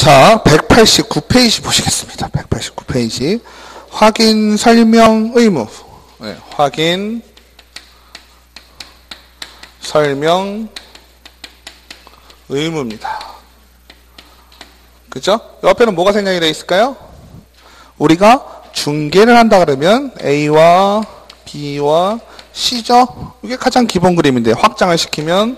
자, 189페이지 보시겠습니다. 189페이지. 확인 설명 의무. 네, 확인 설명 의무입니다. 그죠? 옆에는 뭐가 생략이 되어 있을까요? 우리가 중개를 한다 그러면 A와 B와 C죠? 이게 가장 기본 그림인데 확장을 시키면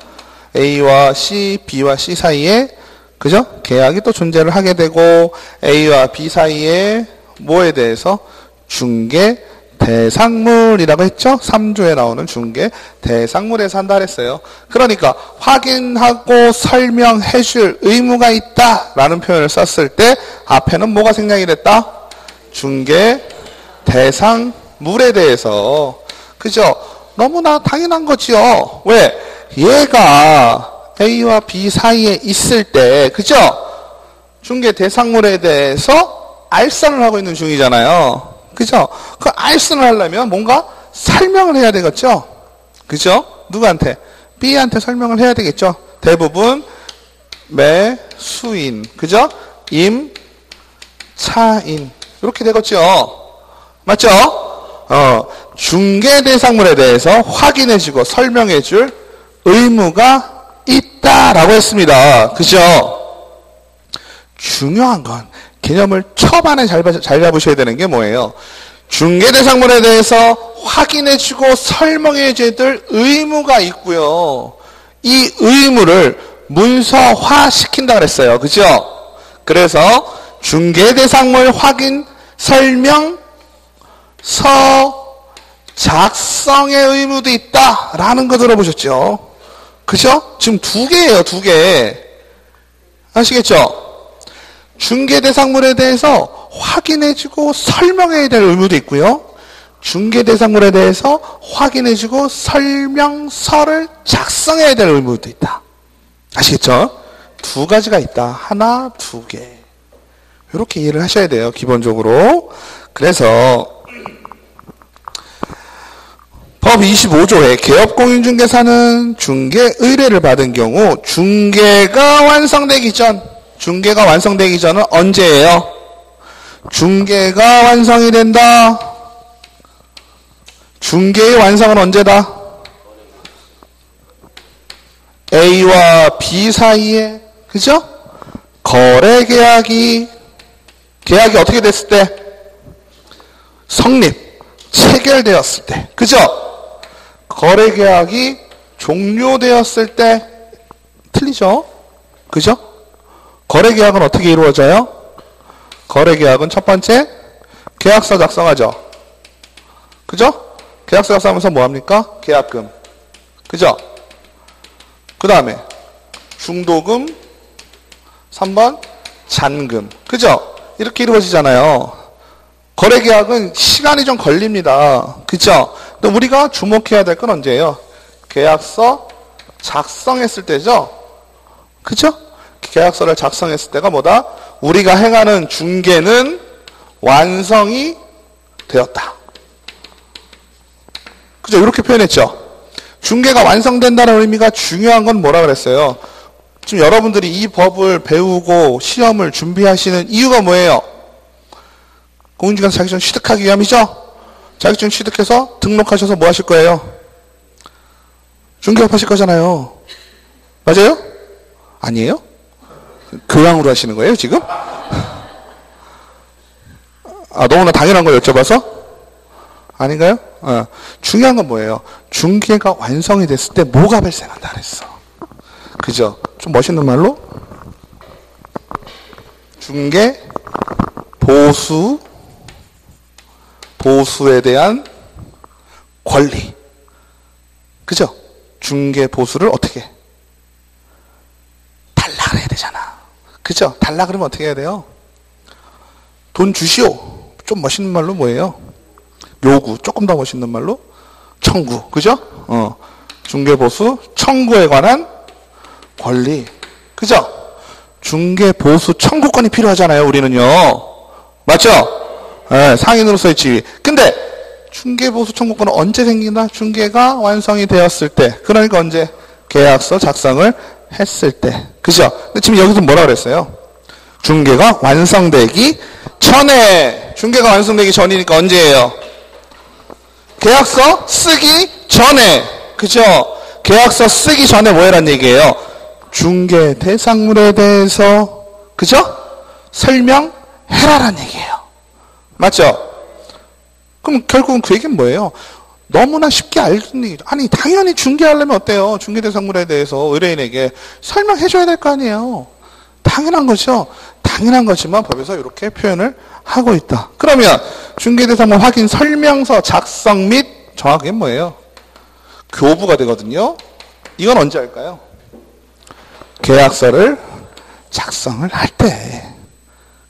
A와 C, B와 C 사이에 그죠? 계약이 또 존재를 하게 되고 A와 B 사이에 뭐에 대해서 중개 대상물이라고 했죠? 3조에 나오는 중개 대상물에서 한다 그랬어요. 그러니까 확인하고 설명해 줄 의무가 있다 라는 표현을 썼을 때 앞에는 뭐가 생략이 됐다? 중개 대상물에 대해서 그죠? 너무나 당연한 거지요. 왜? 얘가 A와 B 사이에 있을 때 그죠? 중개 대상물에 대해서 알선을 하고 있는 중이잖아요. 그죠? 그 알선을 하려면 뭔가 설명을 해야 되겠죠? 그죠? 누구한테? B한테 설명을 해야 되겠죠? 대부분 매수인, 그죠? 임, 차인 이렇게 되겠죠? 맞죠? 중개 대상물에 대해서 확인해주고 설명해줄 의무가 있다라고 했습니다. 그죠? 중요한 건 개념을 초반에 잘 잡으셔야 되는 게 뭐예요? 중개 대상물에 대해서 확인해주고 설명해줘야 될 의무가 있고요. 이 의무를 문서화시킨다 그랬어요. 그죠? 그래서 중개 대상물 확인 설명서 작성의 의무도 있다라는 거 들어보셨죠? 그죠? 지금 두 개예요, 두 개. 아시겠죠? 중개 대상물에 대해서 확인해주고 설명해야 될 의무도 있고요. 중개 대상물에 대해서 확인해주고 설명서를 작성해야 될 의무도 있다. 아시겠죠? 두 가지가 있다. 하나, 두 개. 이렇게 이해를 하셔야 돼요, 기본적으로. 그래서 법 25조에 개업공인중개사는 중개 의뢰를 받은 경우 중개가 완성되기 전, 중개가 완성되기 전은 언제예요? 중개가 완성이 된다. 중개의 완성은 언제다? A와 B 사이에, 그죠? 거래계약이 어떻게 됐을 때? 성립, 체결되었을 때, 그죠? 거래계약이 종료되었을 때 틀리죠? 그죠? 거래계약은 어떻게 이루어져요? 거래계약은 첫 번째 계약서 작성하죠. 그죠? 계약서 작성하면서 뭐합니까? 계약금. 그죠? 그 다음에 중도금, 3번 잔금. 그죠? 이렇게 이루어지잖아요. 거래계약은 시간이 좀 걸립니다. 그죠? 근데 우리가 주목해야 될 건 언제예요? 계약서 작성했을 때죠? 그죠? 계약서를 작성했을 때가 뭐다? 우리가 행하는 중개는 완성이 되었다. 그죠? 이렇게 표현했죠? 중개가 완성된다는 의미가 중요한 건 뭐라 그랬어요? 지금 여러분들이 이 법을 배우고 시험을 준비하시는 이유가 뭐예요? 공인중개사 자격증 취득하기 위함이죠? 자격증 취득해서 등록하셔서 뭐 하실 거예요? 중개업 하실 거잖아요. 맞아요? 아니에요? 교양으로 하시는 거예요, 지금? 너무나 당연한 걸 여쭤봐서? 아닌가요? 중요한 건 뭐예요? 중개가 완성이 됐을 때 뭐가 발생한다 그랬어. 그죠? 좀 멋있는 말로? 중개, 보수에 대한 권리. 그죠? 중개 보수를 어떻게? 달라 그래야 되잖아. 그죠? 달라 그러면 어떻게 해야 돼요? 돈 주시오. 좀 멋있는 말로 뭐예요? 요구. 조금 더 멋있는 말로 청구. 그죠? 중개 보수 청구에 관한 권리. 그죠? 중개 보수 청구권이 필요하잖아요, 우리는요. 맞죠? 상인으로서의 지위. 근데 중개 보수 청구권은 언제 생긴다? 중개가 완성이 되었을 때. 그러니까 언제? 계약서 작성을 했을 때. 그죠? 근데 지금 여기서 뭐라 그랬어요? 중개가 완성되기 전에. 중개가 완성되기 전이니까 언제예요? 계약서 쓰기 전에. 그죠? 계약서 쓰기 전에 뭐 해란 얘기예요? 중개 대상물에 대해서, 그죠? 설명해라란 얘기예요. 맞죠? 그럼 결국은 그 얘기는 뭐예요? 너무나 쉽게 알는 얘기죠. 아니, 당연히 중개하려면 어때요? 중개 대상물에 대해서 의뢰인에게 설명해줘야 될 거 아니에요. 당연한 거죠. 당연한 거지만 법에서 이렇게 표현을 하고 있다. 그러면 중개대상물 확인 설명서 작성 및 정확하게 뭐예요? 교부가 되거든요. 이건 언제 할까요? 계약서를 작성을 할 때.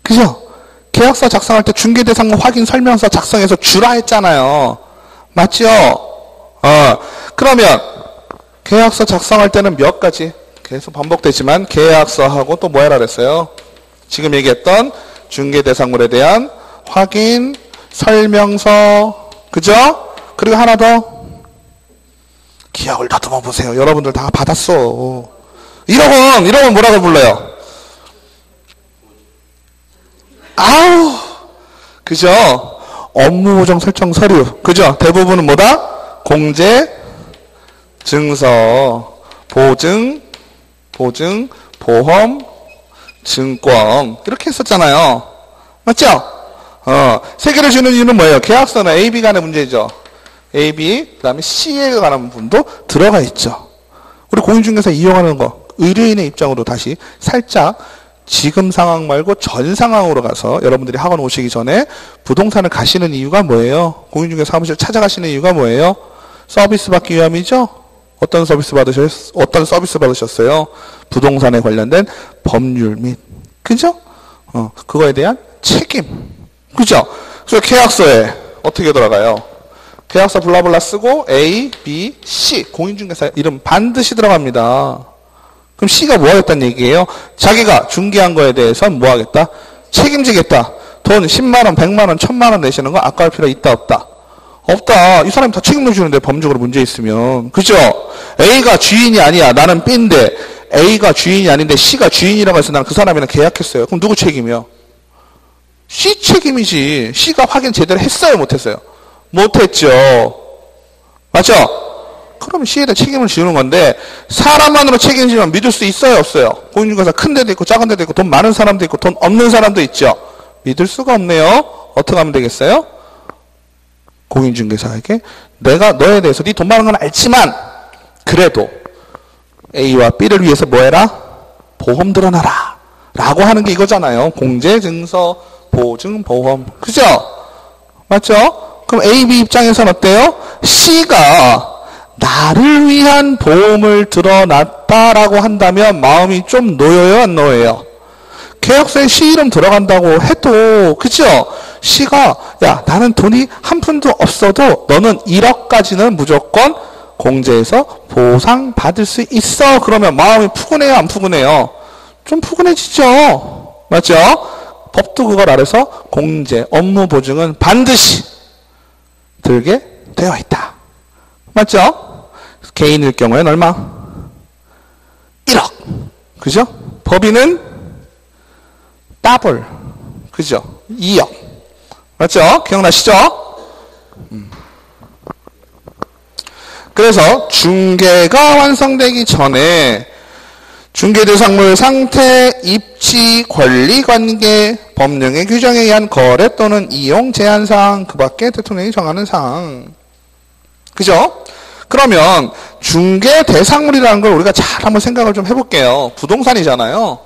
그죠? 계약서 작성할 때 중개대상물 확인 설명서 작성해서 주라 했잖아요. 맞죠? 그러면 계약서 작성할 때는 몇 가지 계속 반복되지만 계약서하고 또 뭐 해라 그랬어요? 지금 얘기했던 중개대상물에 대한 확인 설명서. 그죠? 그리고 하나 더 기억을 더듬어 보세요. 여러분들 다 받았어. 1억원 뭐라고 불러요? 아우, 그죠? 업무보정 설정 서류. 그죠? 대부분은 뭐다? 공제, 증서, 보증, 보험, 증권. 이렇게 했었잖아요. 맞죠? 세 개를 주는 이유는 뭐예요? 계약서는 A, B 간의 문제죠. A, B, 그 다음에 C에 관한 부분도 들어가 있죠. 우리 공인중개사 이용하는 거, 의뢰인의 입장으로 다시 살짝 지금 상황 말고 전 상황으로 가서 여러분들이 학원 오시기 전에 부동산을 가시는 이유가 뭐예요? 공인중개사 사무실 찾아가시는 이유가 뭐예요? 서비스 받기 위함이죠? 어떤 서비스 받으셨어요? 부동산에 관련된 법률 및, 그죠? 그거에 대한 책임. 그죠? 그래서 계약서에 어떻게 들어가요? 계약서 블라블라 쓰고 A, B, C 공인중개사 이름 반드시 들어갑니다. 그럼 C가 뭐 하겠다는 얘기예요? 자기가 중개한 거에 대해서 뭐 하겠다? 책임지겠다. 돈 10만원, 100만원, 1000만원 내시는 거 아까울 필요 있다 없다? 없다. 이 사람이 다 책임을 지는데 법적으로 문제 있으면. 그죠? A가 주인이 아니야. 나는 B인데 A가 주인이 아닌데 C가 주인이라고 해서 나는 그 사람이랑 계약했어요. 그럼 누구 책임이요? C 책임이지. C가 확인 제대로 했어요? 못했어요? 못했죠. 맞죠? 그러면 C에 대해 책임을 지우는 건데 사람만으로 책임지면 믿을 수 있어요? 없어요? 공인중개사 큰 데도 있고 작은 데도 있고 돈 많은 사람도 있고 돈 없는 사람도 있죠. 믿을 수가 없네요. 어떻게 하면 되겠어요? 공인중개사에게 내가 너에 대해서 네 돈 많은 건 알지만 그래도 A와 B를 위해서 뭐 해라? 보험 들어놔라 라고 하는 게 이거잖아요. 공제, 증서, 보증, 보험. 그죠? 맞죠? 그럼 A, B 입장에서는 어때요? C가 나를 위한 보험을 들어놨다라고 한다면 마음이 좀 놓여요, 안 놓여요? 계약서에 C 이름 들어간다고 해도, 그죠? C가, 야, 나는 돈이 한 푼도 없어도 너는 1억까지는 무조건 공제해서 보상받을 수 있어. 그러면 마음이 푸근해요, 안 푸근해요? 좀 푸근해지죠? 맞죠? 법도 그걸 알아서 공제, 업무 보증은 반드시 들게 되어 있다. 맞죠? 개인일 경우에는 얼마? 1억. 그죠? 법인은 더블. 그죠? 2억. 맞죠? 기억나시죠? 그래서 중개가 완성되기 전에 중개대상물 상태, 입지, 권리관계, 법령의 규정에 의한 거래 또는 이용 제한사항, 그 밖에 대통령이 정하는 사항. 그죠? 그러면 중개대상물이라는 걸 우리가 잘 한번 생각을 좀 해볼게요. 부동산이잖아요.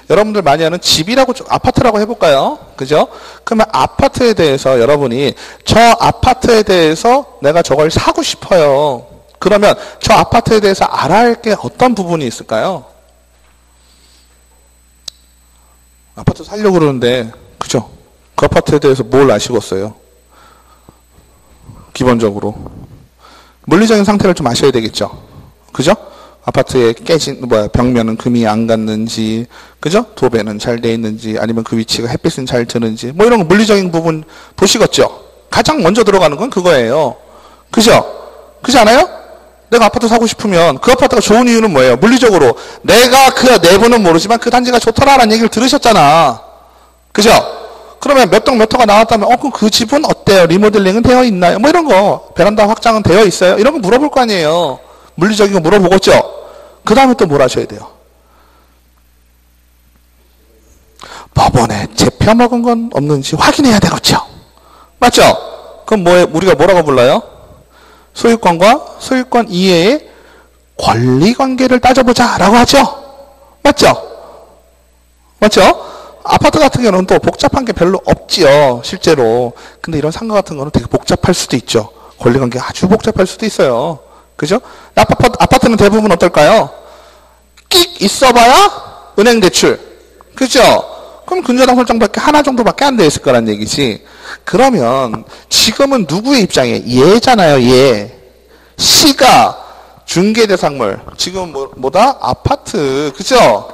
여러분들 많이 아는 집이라고, 아파트라고 해볼까요? 그죠? 그러면 아파트에 대해서 여러분이 저 아파트에 대해서 내가 저걸 사고 싶어요. 그러면 저 아파트에 대해서 알아야 할 게 어떤 부분이 있을까요? 아파트 살려고 그러는데, 그죠? 그 아파트에 대해서 뭘 아시겠어요? 기본적으로. 물리적인 상태를 좀 아셔야 되겠죠? 그죠? 아파트에 깨진, 벽면은 금이 안 갔는지, 그죠? 도배는 잘 돼 있는지, 아니면 그 위치가 햇빛은 잘 드는지, 뭐 이런 거 물리적인 부분 보시겠죠? 가장 먼저 들어가는 건 그거예요. 그죠? 그렇지 않아요? 내가 아파트 사고 싶으면 그 아파트가 좋은 이유는 뭐예요? 물리적으로 내가 그 내부는 모르지만 그 단지가 좋더라라는 얘기를 들으셨잖아. 그죠? 그러면 몇 동 몇 호가 나왔다면 그럼 그 집은 어때요? 리모델링은 되어 있나요? 뭐 이런 거. 베란다 확장은 되어 있어요? 이런 거 물어볼 거 아니에요. 물리적인 거 물어보겠죠? 그 다음에 또 뭘 하셔야 돼요? 법원에 잡혀먹은 건 없는지 확인해야 되겠죠? 맞죠? 그럼 우리가 뭐라고 불러요? 소유권과 소유권 이외의 권리관계를 따져보자 라고 하죠? 맞죠? 맞죠? 아파트 같은 경우는 또 복잡한 게 별로 없지요, 실제로. 근데 이런 상가 같은 거는 되게 복잡할 수도 있죠. 권리관계가 아주 복잡할 수도 있어요. 그죠? 아파트는 대부분 어떨까요? 끽 있어봐야 은행 대출. 그죠? 그럼 근저당 설정밖에 하나 정도밖에 안 돼 있을 거란 얘기지. 그러면 지금은 누구의 입장이에요? 얘잖아요, 얘. C가 중개대상물. 지금 뭐다? 아파트. 그죠?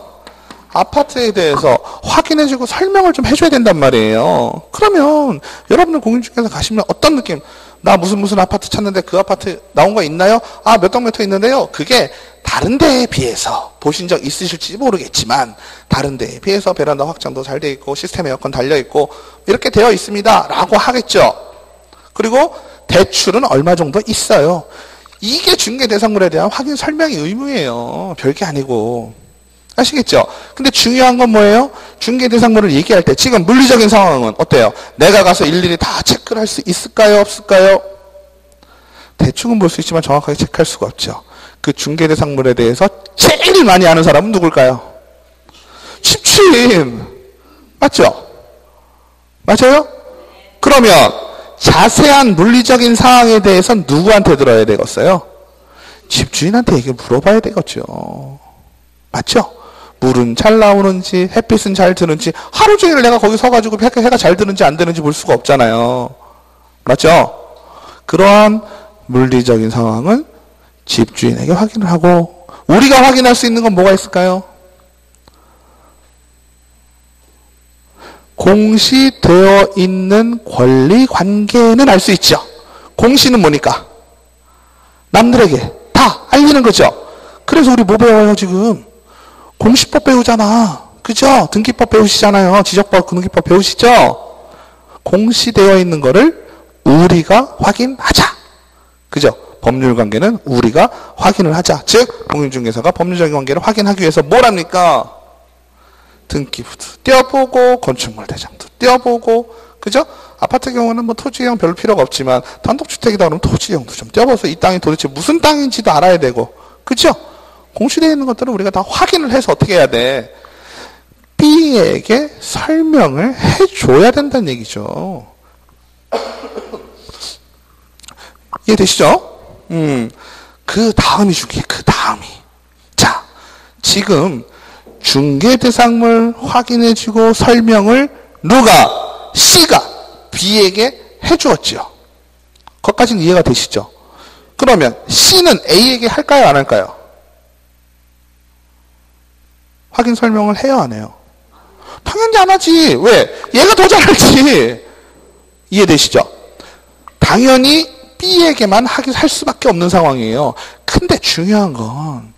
아파트에 대해서 확인해주고 설명을 좀 해줘야 된단 말이에요. 그러면 여러분들 공인중개사 가시면 어떤 느낌? 나 무슨 아파트 찾는데 그 아파트 나온 거 있나요? 몇 동 몇 호 있는데요. 그게 다른 데에 비해서 보신 적 있으실지 모르겠지만 다른 데에 비해서 베란다 확장도 잘 돼 있고 시스템 에어컨 달려 있고 이렇게 되어 있습니다 라고 하겠죠. 그리고 대출은 얼마 정도 있어요. 이게 중개대상물에 대한 확인 설명이 의무예요. 별게 아니고. 아시겠죠? 근데 중요한 건 뭐예요? 중개대상물을 얘기할 때 지금 물리적인 상황은 어때요? 내가 가서 일일이 다 체크를 할 수 있을까요? 없을까요? 대충은 볼 수 있지만 정확하게 체크할 수가 없죠. 그 중개대상물에 대해서 제일 많이 아는 사람은 누굴까요? 집주인. 맞죠? 맞아요? 그러면 자세한 물리적인 사항에 대해서 누구한테 들어야 되겠어요? 집주인한테 얘기를 물어봐야 되겠죠. 맞죠? 물은 잘 나오는지 햇빛은 잘 드는지 하루 종일 내가 거기 서가지고 해가 잘 드는지 안 드는지 볼 수가 없잖아요. 맞죠? 그러한 물리적인 상황은 집주인에게 확인을 하고 우리가 확인할 수 있는 건 뭐가 있을까요? 공시되어 있는 권리관계는 알 수 있죠. 공시는 뭐니까? 남들에게 다 알리는 거죠. 그래서 우리 뭐 배워요 지금? 공시법 배우잖아. 그죠? 등기법 배우시잖아요. 지적법, 등기법 배우시죠? 공시되어 있는 거를 우리가 확인하자. 그죠? 법률관계는 우리가 확인을 하자. 즉 공인중개사가 법률적인 관계를 확인하기 위해서 뭘 합니까? 등기부도 떼어보고 건축물 대장도 떼어보고 그죠? 아파트 경우는 뭐 토지형 별 필요가 없지만 단독주택이다 그러면 토지형도 좀 떼어봐서 이 땅이 도대체 무슨 땅인지도 알아야 되고 그죠? 공시되어 있는 것들은 우리가 다 확인을 해서 어떻게 해야 돼? B에게 설명을 해줘야 된다는 얘기죠. 이해되시죠? 그 다음이 중요해. 그 다음이. 자, 지금 중개대상물 확인해주고 설명을 누가? C가 B에게 해주었죠. 거기까지는 이해가 되시죠? 그러면 C는 A에게 할까요? 안 할까요? 확인 설명을 해요? 안 해요? 당연히 안 하지. 왜? 얘가 더 잘알지. 이해되시죠? 당연히 B에게만 할 수밖에 없는 상황이에요. 근데 중요한 건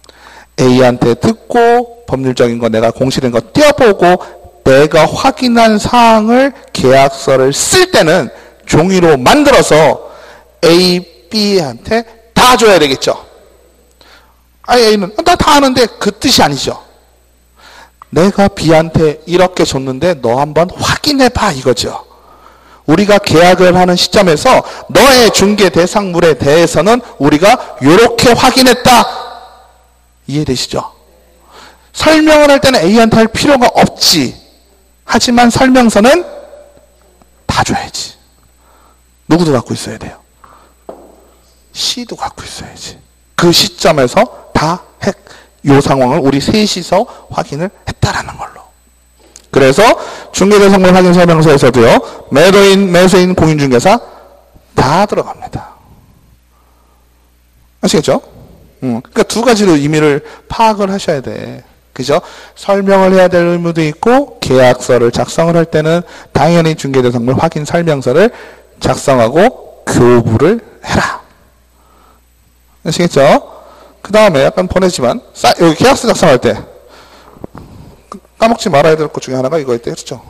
A한테 듣고 법률적인 거 내가 공시된 거 떼어보고 내가 확인한 사항을 계약서를 쓸 때는 종이로 만들어서 A, B한테 다 줘야 되겠죠. A는 나 다 아는데 그 뜻이 아니죠. 내가 B한테 이렇게 줬는데 너 한번 확인해봐 이거죠. 우리가 계약을 하는 시점에서 너의 중개 대상물에 대해서는 우리가 이렇게 확인했다. 이해되시죠? 설명을 할 때는 A한테 할 필요가 없지. 하지만 설명서는 다 줘야지. 누구도 갖고 있어야 돼요? C도 갖고 있어야지. 그 시점에서 다 이 상황을 우리 셋이서 확인을 했다라는 걸로. 그래서 중개대상물 확인 설명서에서도요. 매도인, 매수인, 공인중개사 다 들어갑니다. 아시겠죠? 그러니까 두 가지로 의미를 파악을 하셔야 돼. 그죠? 설명을 해야 될 의무도 있고 계약서를 작성을 할 때는 당연히 중개대상물 확인 설명서를 작성하고 교부를 해라. 아시겠죠? 그 다음에 약간 보내지만, 여기 계약서 작성할 때, 까먹지 말아야 될 것 중에 하나가 이거였대. 그렇죠?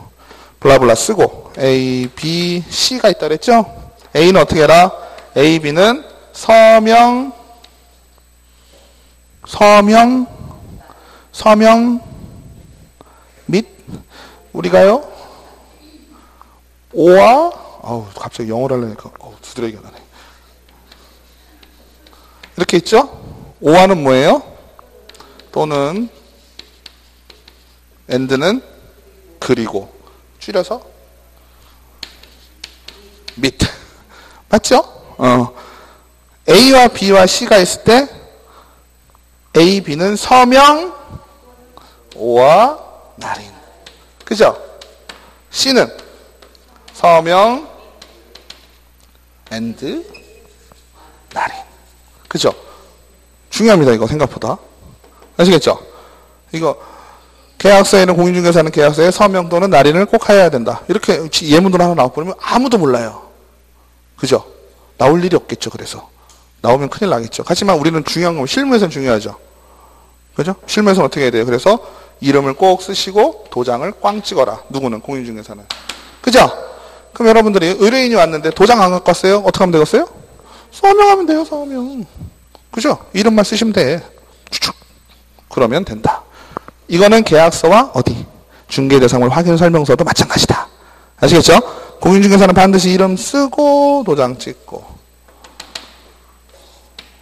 블라블라 쓰고, A, B, C가 있다 그랬죠? A는 어떻게 해라? A, B는 서명 및, 우리가요, O와, 갑자기 영어를 하려니까, 두드러기가 나네. 이렇게 있죠? O와는 뭐예요? 또는, and는 그리고, 줄여서, 및. 맞죠? A와 B와 C가 있을 때, A, B는 서명, O와 날인. 그죠? C는 서명, and, 날인. 그죠? 중요합니다, 이거 생각보다. 아시겠죠? 이거, 계약서에는, 공인중개사는 계약서에 서명 또는 날인을 꼭 해야 된다. 이렇게 예문들 하나 나와버리면 아무도 몰라요. 그죠? 나올 일이 없겠죠, 그래서. 나오면 큰일 나겠죠. 하지만 우리는 중요한 건 실무에서는 중요하죠. 그죠? 실무에서는 어떻게 해야 돼요? 그래서 이름을 꼭 쓰시고 도장을 꽝 찍어라. 누구는? 공인중개사는. 그죠? 그럼 여러분들이 의뢰인이 왔는데 도장 안 갖고 왔어요? 어떻게 하면 되겠어요? 서명하면 돼요, 서명. 그죠? 이름만 쓰시면 돼. 추측. 그러면 된다. 이거는 계약서와 어디? 중개대상물 확인 설명서도 마찬가지다. 아시겠죠? 공인중개사는 반드시 이름 쓰고 도장 찍고,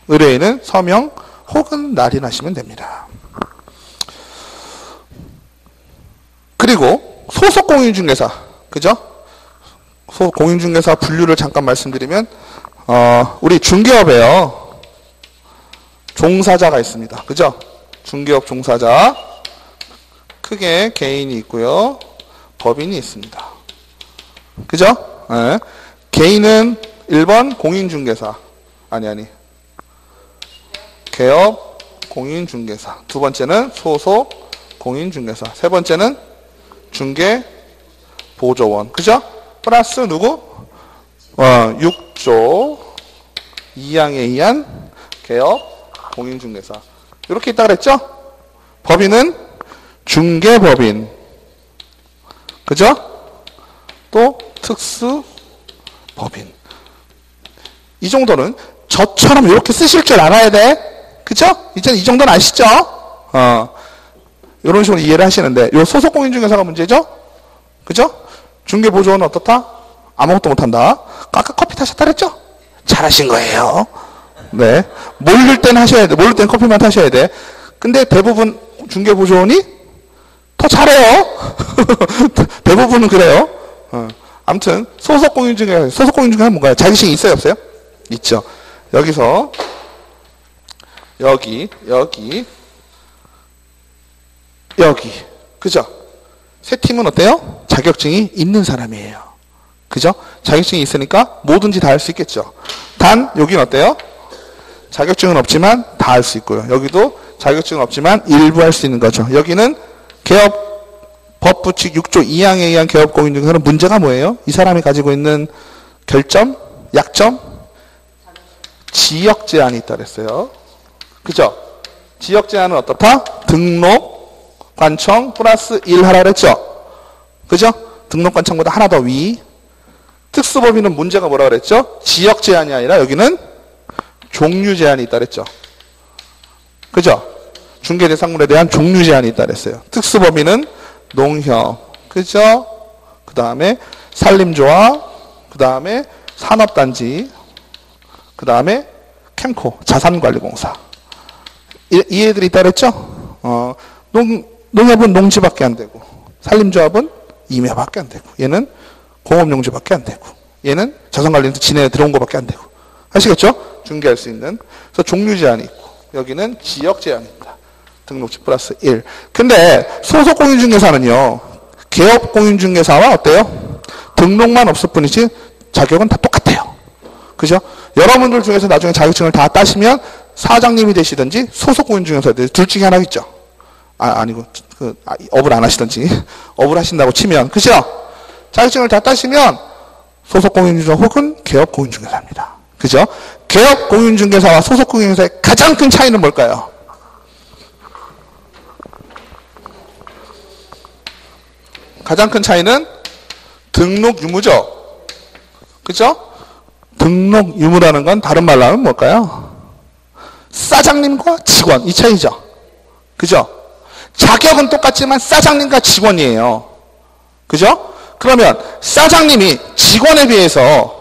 의뢰인은 서명 혹은 날인하시면 됩니다. 그리고 소속 공인중개사, 그죠? 공인중개사 분류를 잠깐 말씀드리면, 우리 중개업에요, 종사자가 있습니다. 그죠? 중개업 종사자, 크게 개인이 있고요, 법인이 있습니다. 그죠? 네. 개인은 1번 공인중개사, 아니 개업 공인중개사, 두 번째는 소속 공인중개사, 세 번째는 중개보조원. 그죠? 플러스 누구? 6조 2항에 의한 개업 공인중개사. 이렇게 있다 그랬죠? 법인은 중개법인. 그죠? 또 특수법인. 이 정도는 저처럼 이렇게 쓰실 줄 알아야 돼. 그죠? 이제 이 정도는 아시죠? 이런 식으로 이해를 하시는데, 요 소속 공인중개사가 문제죠? 그죠? 중개보조원은 어떻다? 아무것도 못한다. 아까 커피 타셨다 그랬죠? 잘하신 거예요. 네. 모를 땐 하셔야 돼. 모를 땐 커피만 타셔야 돼. 근데 대부분 중개보조원이 더 잘해요. 대부분은 그래요. 아무튼 소속 공인중개사는 뭔가요? 자격증이 있어요, 없어요? 있죠. 여기서 여기 그죠? 세 팀은 어때요? 자격증이 있는 사람이에요. 그죠? 자격증이 있으니까 뭐든지 다 할 수 있겠죠. 단 여기는 어때요? 자격증은 없지만 다 할 수 있고요. 여기도 자격증은 없지만 일부 할 수 있는 거죠. 여기는 개업법부칙 6조 2항에 의한 개업공인중개사는 문제가 뭐예요? 이 사람이 가지고 있는 결점, 약점, 지역 제한이 있다 그랬어요. 그죠? 지역 제한은 어떻다? 등록 관청 플러스 1 하라 그랬죠? 그죠? 등록 관청보다 하나 더 위. 특수법인은 문제가 뭐라 그랬죠? 지역 제한이 아니라 여기는 종류 제한이 있다 그랬죠? 그죠? 중개대상물에 대한 종류 제한이 있다 그랬어요. 특수법인은 농협, 그죠? 그 다음에 산림조합, 그 다음에 산업단지, 그 다음에 캠코, 자산관리공사. 이 애들이 있다 그랬죠? 농협은 농지밖에 안 되고, 산림조합은 임야밖에 안 되고, 얘는 공업용지밖에 안 되고, 얘는 자산관리는 진해에 들어온 거밖에 안 되고. 아시겠죠? 중개할 수 있는. 그래서 종류 제한이 있고, 여기는 지역 제한입니다. 등록지 플러스 1. 근데 소속 공인중개사는요, 개업 공인중개사와 어때요? 등록만 없을 뿐이지 자격은 다 똑같아요. 그죠? 여러분들 중에서 나중에 자격증을 다 따시면 사장님이 되시든지 소속 공인중개사 둘 중에 하나겠죠. 아니고 업을 안 하시든지 업을 하신다고 치면, 그죠? 자격증을 다 따시면 소속 공인중개사 혹은 개업 공인중개사입니다. 그죠? 개업 공인중개사와 소속 공인중개사의 가장 큰 차이는 뭘까요? 가장 큰 차이는 등록 유무죠. 그죠? 등록 유무라는 건 다른 말로 하면 뭘까요? 사장님과 직원, 이 차이죠. 그죠? 자격은 똑같지만 사장님과 직원이에요. 그죠? 그러면 사장님이 직원에 비해서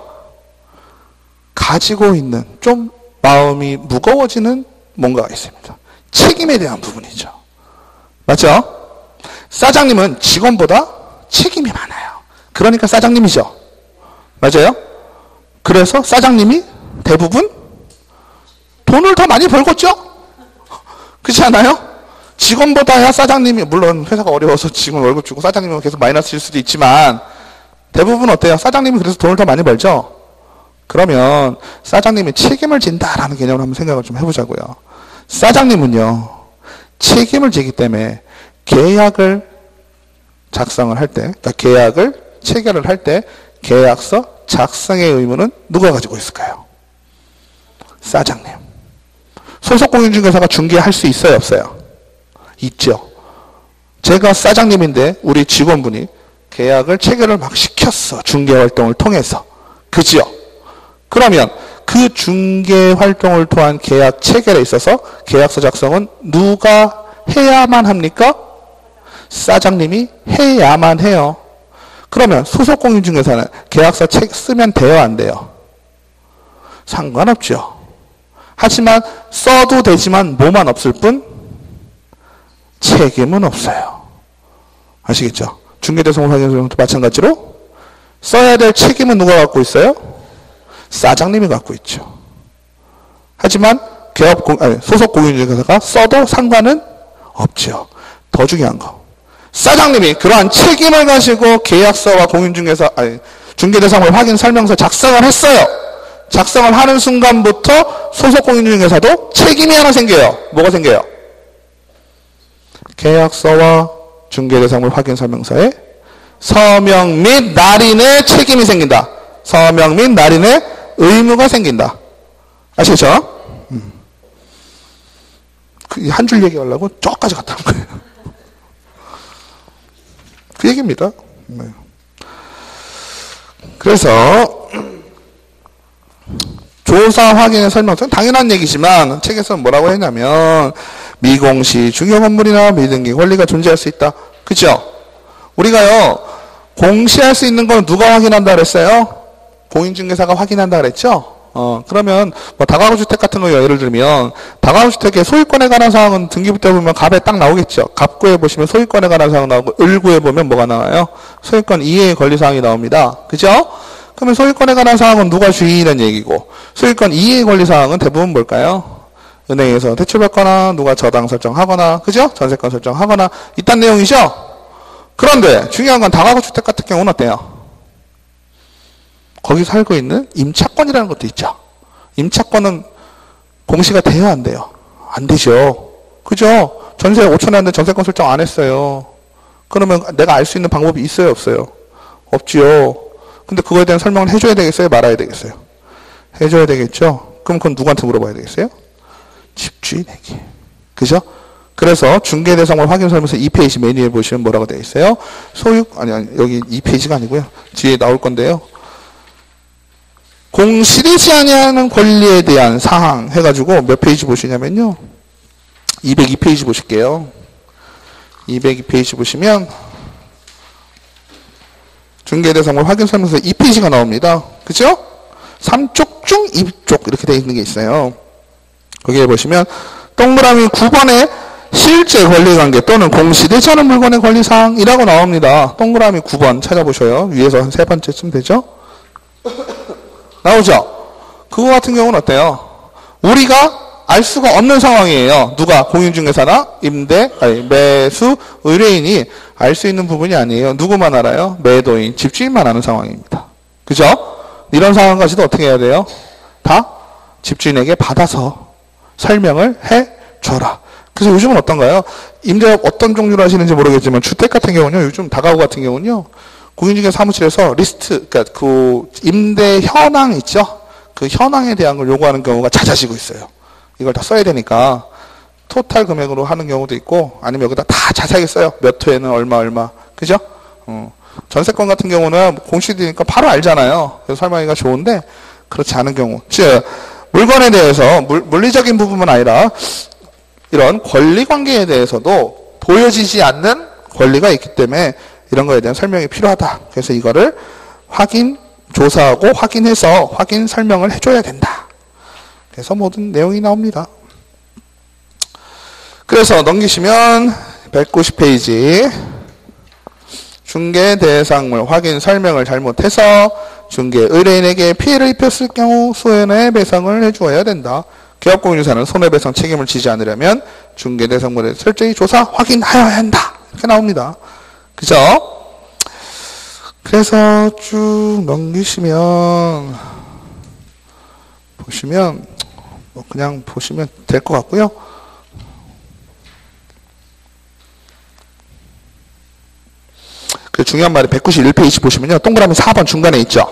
가지고 있는 좀 마음이 무거워지는 뭔가가 있습니다. 책임에 대한 부분이죠. 맞죠? 사장님은 직원보다 책임이 많아요. 그러니까 사장님이죠. 맞아요? 그래서 사장님이 대부분 돈을 더 많이 벌겠죠? 그렇지 않아요? 직원보다야 사장님이, 물론 회사가 어려워서 직원 월급 주고 사장님은 계속 마이너스일 수도 있지만 대부분 어때요? 사장님이 그래서 돈을 더 많이 벌죠? 그러면 사장님이 책임을 진다라는 개념으로 한번 생각을 좀 해보자고요. 사장님은요, 책임을 지기 때문에 계약을 작성을 할 때, 그러니까 계약을 체결을 할 때 계약서 작성의 의무는 누가 가지고 있을까요? 사장님. 소속 공인중개사가 중개할 수 있어요, 없어요? 있죠. 제가 사장님인데 우리 직원분이 계약을 체결을 막 시켰어. 중개활동을 통해서. 그지요? 그러면 그 중개활동을 통한 계약 체결에 있어서 계약서 작성은 누가 해야만 합니까? 사장님이 해야만 해요. 그러면 소속 공인중개사는 계약서 쓰면 돼요, 안 돼요? 상관없죠. 하지만 써도 되지만 뭐만 없을 뿐? 책임은 없어요. 아시겠죠? 중개대성을 확인하는 것도 마찬가지로 써야 될 책임은 누가 갖고 있어요? 사장님이 갖고 있죠. 하지만 소속 공인중개사가 써도 상관은 없죠. 더 중요한 거. 사장님이 그러한 책임을 가지고 계약서와 중개대상물 확인 설명서 작성을 했어요. 작성을 하는 순간부터 소속 공인중개사도 책임이 하나 생겨요. 뭐가 생겨요? 계약서와 중개대상물 확인 설명서에 서명 및 날인의 책임이 생긴다. 서명 및 날인의 의무가 생긴다. 아시겠죠? 한 줄 얘기하려고 저까지 갔다 온 거예요. 그 얘기입니다. 그래서 조사 확인의 설명서는 당연한 얘기지만 책에서는 뭐라고 했냐면 미공시 중요 건물이나 미등기 권리가 존재할 수 있다. 그죠? 우리가요 공시할 수 있는 건 누가 확인한다 그랬어요? 공인중개사가 확인한다 그랬죠? 그러면 뭐 다가구주택 같은 거 예를 들면 다가구주택의 소유권에 관한 사항은 등기부터 보면 갑에 딱 나오겠죠. 갑구에 보시면 소유권에 관한 사항 나오고 을구에 보면 뭐가 나와요? 소유권 이해의 권리사항이 나옵니다. 그죠? 그러면 소유권에 관한 사항은 누가 주인이라는 얘기고 소유권 이해의 권리사항은 대부분 뭘까요? 은행에서 대출받거나 누가 저당 설정하거나 그죠? 전세권 설정하거나 이딴 내용이죠? 그런데 중요한 건 다가구주택 같은 경우는 어때요? 거기 살고 있는 임차권이라는 것도 있죠. 임차권은 공시가 돼요, 안 돼요? 안 되죠. 그죠? 전세 5천에 하는데 전세권 설정 안 했어요. 그러면 내가 알 수 있는 방법이 있어요, 없어요? 없지요. 근데 그거에 대한 설명을 해줘야 되겠어요, 말아야 되겠어요? 해줘야 되겠죠? 그럼 그건 누구한테 물어봐야 되겠어요? 집주인에게. 그죠? 그래서 중개대상물 확인 설명서 2페이지 메뉴에 보시면 뭐라고 되어 있어요? 아니, 여기 2페이지가 아니고요. 뒤에 나올 건데요. 공시되지 아니하는 권리에 대한 사항 해가지고 몇 페이지 보시냐면요. 202페이지 보실게요. 202페이지 보시면 중개대상물 확인 설명서 2페이지가 나옵니다. 그죠? 3쪽 중 2쪽 이렇게 되어 있는 게 있어요. 거기에 보시면 동그라미 9번에 실제 권리관계 또는 공시되지 않은 물건의 권리사항이라고 나옵니다. 동그라미 9번 찾아보셔요. 위에서 한 세 번째쯤 되죠? 나오죠? 그거 같은 경우는 어때요? 우리가 알 수가 없는 상황이에요. 누가? 공인중개사나 매수, 의뢰인이 알 수 있는 부분이 아니에요. 누구만 알아요? 매도인, 집주인만 아는 상황입니다. 그죠? 이런 상황까지도 어떻게 해야 돼요? 다 집주인에게 받아서 설명을 해줘라. 그래서 요즘은 어떤가요? 임대업 어떤 종류로 하시는지 모르겠지만 주택 같은 경우는요. 요즘 다가구 같은 경우는요. 공인중개사 사무실에서 리스트, 그러니까 그 임대 현황 있죠? 그 현황에 대한 걸 요구하는 경우가 잦아지고 있어요. 이걸 다 써야 되니까 토탈 금액으로 하는 경우도 있고 아니면 여기다 다 자세하게 써요. 몇 호에는 얼마 그죠? 전세권 같은 경우는 공시되니까 바로 알잖아요. 그래서 설명하기가 좋은데 그렇지 않은 경우 즉 물건에 대해서 물리적인 부분은 아니라 이런 권리관계에 대해서도 보여지지 않는 권리가 있기 때문에 이런 거에 대한 설명이 필요하다. 그래서 이거를 조사하고 확인해서 확인 설명을 해줘야 된다. 그래서 모든 내용이 나옵니다. 그래서 넘기시면 190페이지 중개 대상물 확인 설명을 잘못해서 중개 의뢰인에게 피해를 입혔을 경우 손해 배상을 해주어야 된다. 개업공인중개사는 손해배상 책임을 지지 않으려면 중개 대상물에 철저히 조사 확인하여야 한다. 이렇게 나옵니다. 그죠? 그래서 쭉 넘기시면 보시면 그냥 보시면 될 것 같고요. 그 중요한 말이 191페이지 보시면요. 동그라미 4번 중간에 있죠.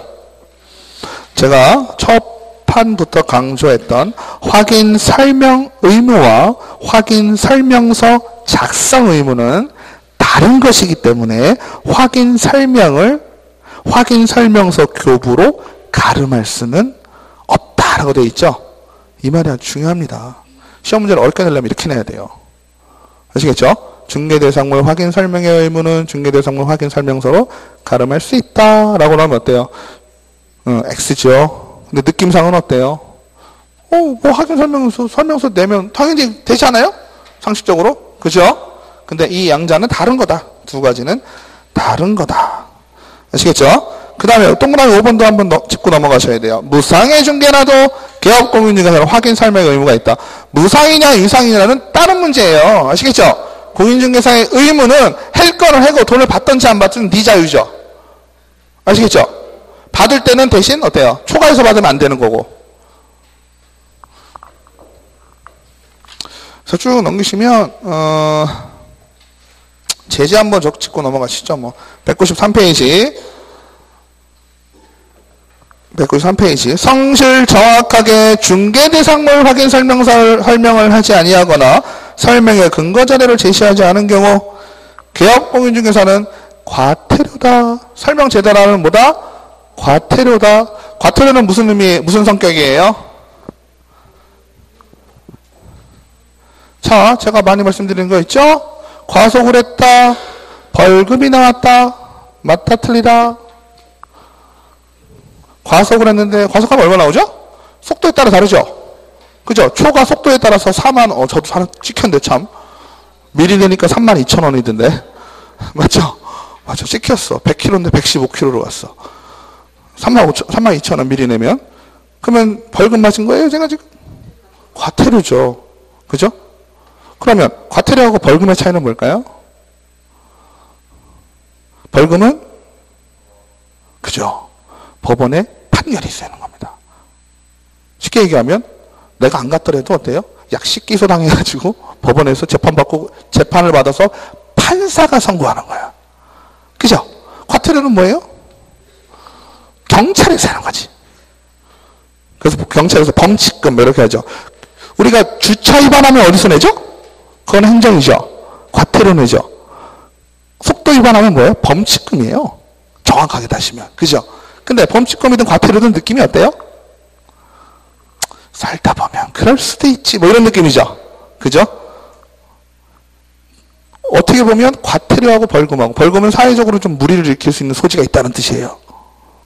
제가 첫 판부터 강조했던 확인 설명 의무와 확인 설명서 작성 의무는 다른 것이기 때문에 확인 설명서 교부로 가름할 수는 없다라고 되어 있죠. 이 말이 아주 중요합니다. 시험 문제를 어렵게 내려면 이렇게 내야 돼요. 아시겠죠? 중개대상물 확인 설명의 의무는 중개대상물 확인 설명서로 가름할 수 있다라고 하면 어때요? X죠. 근데 느낌상은 어때요? 뭐 확인 설명서 내면 당연히 되지 않아요? 상식적으로. 그죠? 근데 이 양자는 다른 거다. 두 가지는 다른 거다. 아시겠죠? 그 다음에 동그라미 5번도 한번 짚고 넘어가셔야 돼요. 무상의 중개라도 개업공인중개사는 확인 설명의 의무가 있다. 무상이냐 유상이냐는 다른 문제예요. 아시겠죠? 공인중개사의 의무는 할 거는 하고 돈을 받든지 안 받든 네 자유죠. 아시겠죠? 받을 때는 대신 어때요? 초과해서 받으면 안 되는 거고. 그래서 쭉 넘기시면 제재 한번 짚고 넘어가시죠. 193페이지 성실 정확하게 중개대상물 확인 설명을 하지 아니하거나 설명의 근거 자료를 제시하지 않은 경우 개업공인중개사는 과태료다. 설명 제대로 하면 뭐다? 과태료다. 과태료는 무슨 성격이에요? 자, 제가 많이 말씀드린 거 있죠? 과속을 했다. 벌금이 나왔다. 맞다 틀리다. 과속을 했는데 과속하면 얼마 나오죠? 속도에 따라 다르죠? 그죠? 초과 속도에 따라서 4만 저도 하나 찍혔는데 참 미리 내니까 32,000원이던데 맞죠? 맞죠? 찍혔어. 100km인데 115km로 갔어. 32,000원 미리 내면 그러면 벌금 맞은 거예요? 제가 지금 과태료죠. 그죠? 그러면 과태료하고 벌금의 차이는 뭘까요? 벌금은 그죠? 법원에 판결이 있어야 하는 겁니다. 쉽게 얘기하면 내가 안 갔더라도 어때요? 약식 기소 당해가지고 법원에서 재판을 받아서 판사가 선고하는 거야. 그죠? 과태료는 뭐예요? 경찰에서 하는 거지. 그래서 경찰에서 범칙금 이렇게 하죠. 우리가 주차 위반하면 어디서 내죠? 그건 행정이죠. 과태료 내죠. 속도 위반하면 뭐예요? 범칙금이에요. 정확하게 따지면. 그죠? 근데 범칙금이든 과태료든 느낌이 어때요? 살다 보면 그럴 수도 있지. 이런 느낌이죠. 그죠? 어떻게 보면 과태료하고 벌금은 사회적으로 좀 무리를 일으킬 수 있는 소지가 있다는 뜻이에요.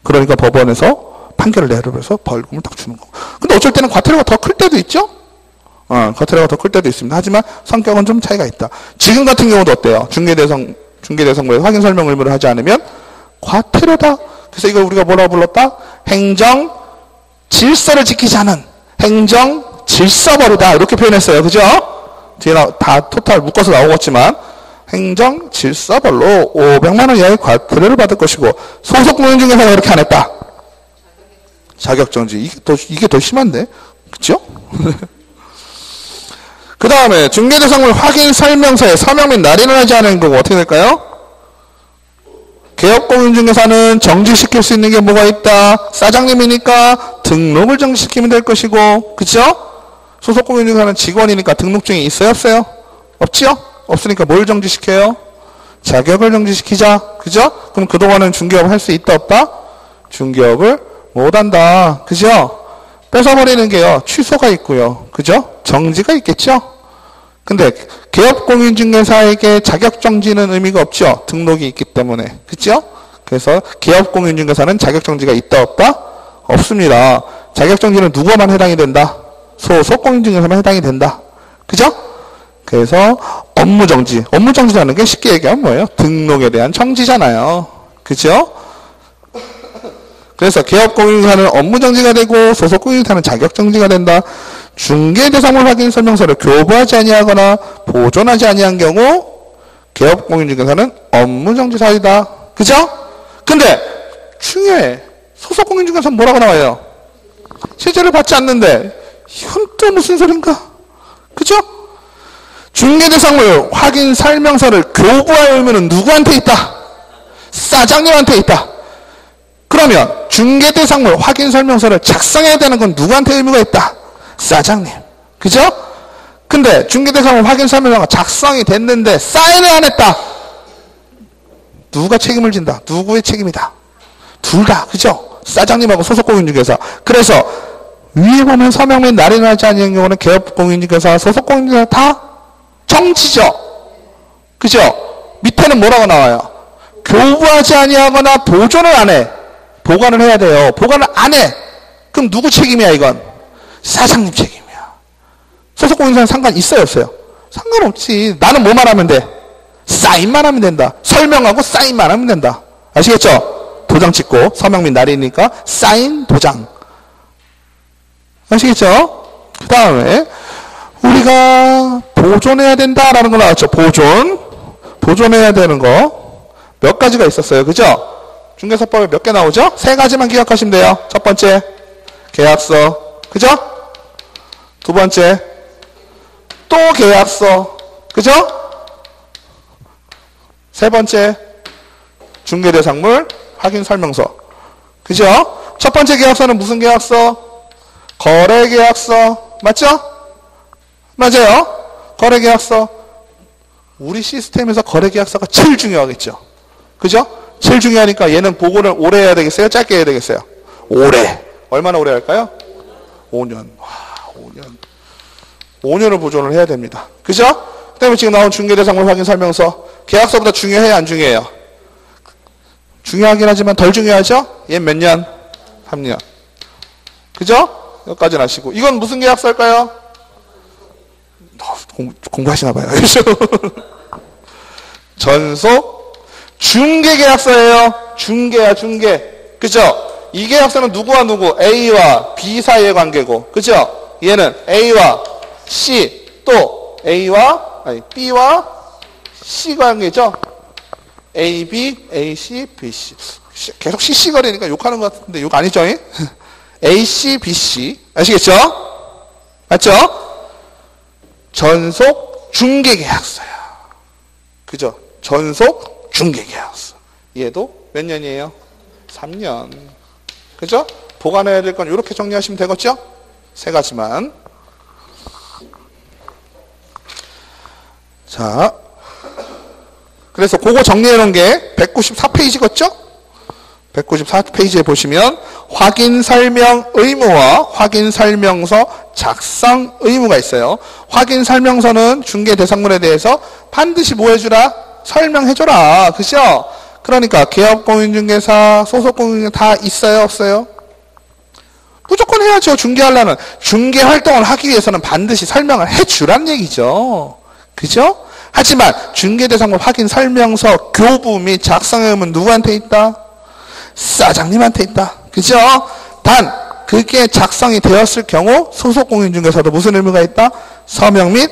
그러니까 법원에서 판결을 내려서 벌금을 딱 주는 거고. 근데 어쩔 때는 과태료가 더 클 때도 있죠? 과태료가 더 클 때도 있습니다. 하지만 성격은 좀 차이가 있다. 지금 같은 경우도 어때요? 중개대상물에 확인 설명 의무를 하지 않으면 과태료다. 그래서 이걸 우리가 뭐라고 불렀다? 행정 질서를 지키지 않은 행정 질서벌이다. 이렇게 표현했어요. 그죠? 뒤에 다 토탈 묶어서 나오겠지만 행정 질서벌로 500만 원 이하의 과태료를 받을 것이고 소속 공인중개사가 이렇게 안 했다. 자격정지. 이게 더 심한데? 그죠? 그 다음에 중개대상물 확인 설명서에 서명 및 날인을 하지 않은 경우 어떻게 될까요? 개업공인중개사는 정지시킬 수 있는 게 뭐가 있다? 사장님이니까 등록을 정지시키면 될 것이고, 그죠? 소속공인중개사는 직원이니까 등록증이 있어요, 없어요? 없지요? 없으니까 뭘 정지시켜요? 자격을 정지시키자, 그죠? 그럼 그동안은 중개업을 할 수 있다, 없다? 중개업을 못한다, 그죠? 뺏어버리는 게요, 취소가 있고요, 그죠? 정지가 있겠죠? 근데 개업공인중개사에게 자격정지는 의미가 없죠. 등록이 있기 때문에. 그죠? 그래서 개업공인중개사는 자격정지가 있다 없다? 없습니다. 자격정지는 누구만 해당이 된다? 소속공인중개사만 해당이 된다. 그죠? 그래서 업무정지. 업무정지라는 게 쉽게 얘기하면 뭐예요? 등록에 대한 정지잖아요. 그죠? 그래서 개업공인중개사는 업무정지가 되고 소속공인중개사는 자격정지가 된다. 중개대상물 확인 설명서를 교부하지 아니하거나 보존하지 아니한 경우 개업공인중개사는 업무정지 사유다. 그죠? 근데 중요해. 소속공인중개사는 뭐라고 나와요? 실제를 받지 않는데 이건 또 무슨 소린가? 그죠? 중개대상물 확인 설명서를 교부할 의무는 누구한테 있다? 사장님한테 있다. 그러면 중개대상물 확인 설명서를 작성해야 되는 건 누구한테 의무가 있다? 사장님. 그죠? 근데 중개대상물 확인 설명서가 작성이 됐는데 사인을 안 했다. 누가 책임을 진다? 누구의 책임이다? 둘 다. 그죠? 사장님하고 소속공인중개사. 그래서 위에 보면 서명 및 날인을 하지 않는 경우는 개업공인중개사, 소속공인중개사 다 정지죠. 그죠? 밑에는 뭐라고 나와요? 교부하지 아니하거나 보존을 안 해. 보관을 해야 돼요. 보관을 안 해. 그럼 누구 책임이야 이건? 사장님 책임이야. 소속공인중개사는 상관 있어요 없어요? 상관없지. 나는 뭐만 하면 돼? 사인만 하면 된다. 설명하고 사인만 하면 된다. 아시겠죠? 도장 찍고 서명 및 날이니까 사인 도장. 아시겠죠? 그 다음에 우리가 보존해야 된다라는 거 나왔죠. 보존해야 되는 거 몇 가지가 있었어요. 그죠? 중개사법에 몇 개 나오죠? 세 가지만 기억하시면 돼요. 첫 번째 계약서. 그죠? 두 번째 또 계약서. 그죠? 세 번째 중개대상물 확인 설명서. 그죠? 첫 번째 계약서는 무슨 계약서? 거래계약서. 맞죠? 맞아요. 거래계약서. 우리 시스템에서 거래계약서가 제일 중요하겠죠. 그죠? 제일 중요하니까 얘는 보고를 오래 해야 되겠어요? 짧게 해야 되겠어요? 오래. 얼마나 오래 할까요? 5년. 와, 5년. 5년을 보존을 해야 됩니다. 그죠? 그 다음에 지금 나온 중개대상물 확인 설명서. 계약서보다 중요해요? 안 중요해요? 중요하긴 하지만 덜 중요하죠? 얘 몇 년? 3년. 그죠? 여기까지는 아시고. 이건 무슨 계약서일까요? 공부하시나 봐요. 전속 중개계약서예요. 중개야, 중개. 그죠? 이 계약서는 누구와 누구? A와 B 사이의 관계고. 그죠? 얘는 A와 C, 또 B와 C 관계죠? A, B, A, C, B, C. 계속 CC 거리니까 욕하는 것 같은데 욕 아니죠? A, C, B, C. 아시겠죠? 맞죠? 전속 중개계약서야. 그죠? 전속 중개계약서. 얘도 몇 년이에요? 3년. 그죠? 보관해야 될 건 이렇게 정리하시면 되겠죠? 세 가지만. 자, 그래서 그거 정리해 놓은 게 194페이지겠죠? 194페이지에 보시면 확인 설명 의무와 확인 설명서 작성 의무가 있어요. 확인 설명서는 중개 대상물에 대해서 반드시 뭐 해주라? 설명해줘라. 그죠? 그러니까 개업공인중개사, 소속공인중개사 다 있어요? 없어요? 무조건 해야죠. 중개하려면. 중개 활동을 하기 위해서는 반드시 설명을 해주란 얘기죠. 그죠? 하지만 중개대상물 확인 설명서 교부 및 작성의 의무는 누구한테 있다? 사장님한테 있다. 그죠? 단 그게 작성이 되었을 경우 소속공인중개사도 무슨 의무가 있다? 서명 및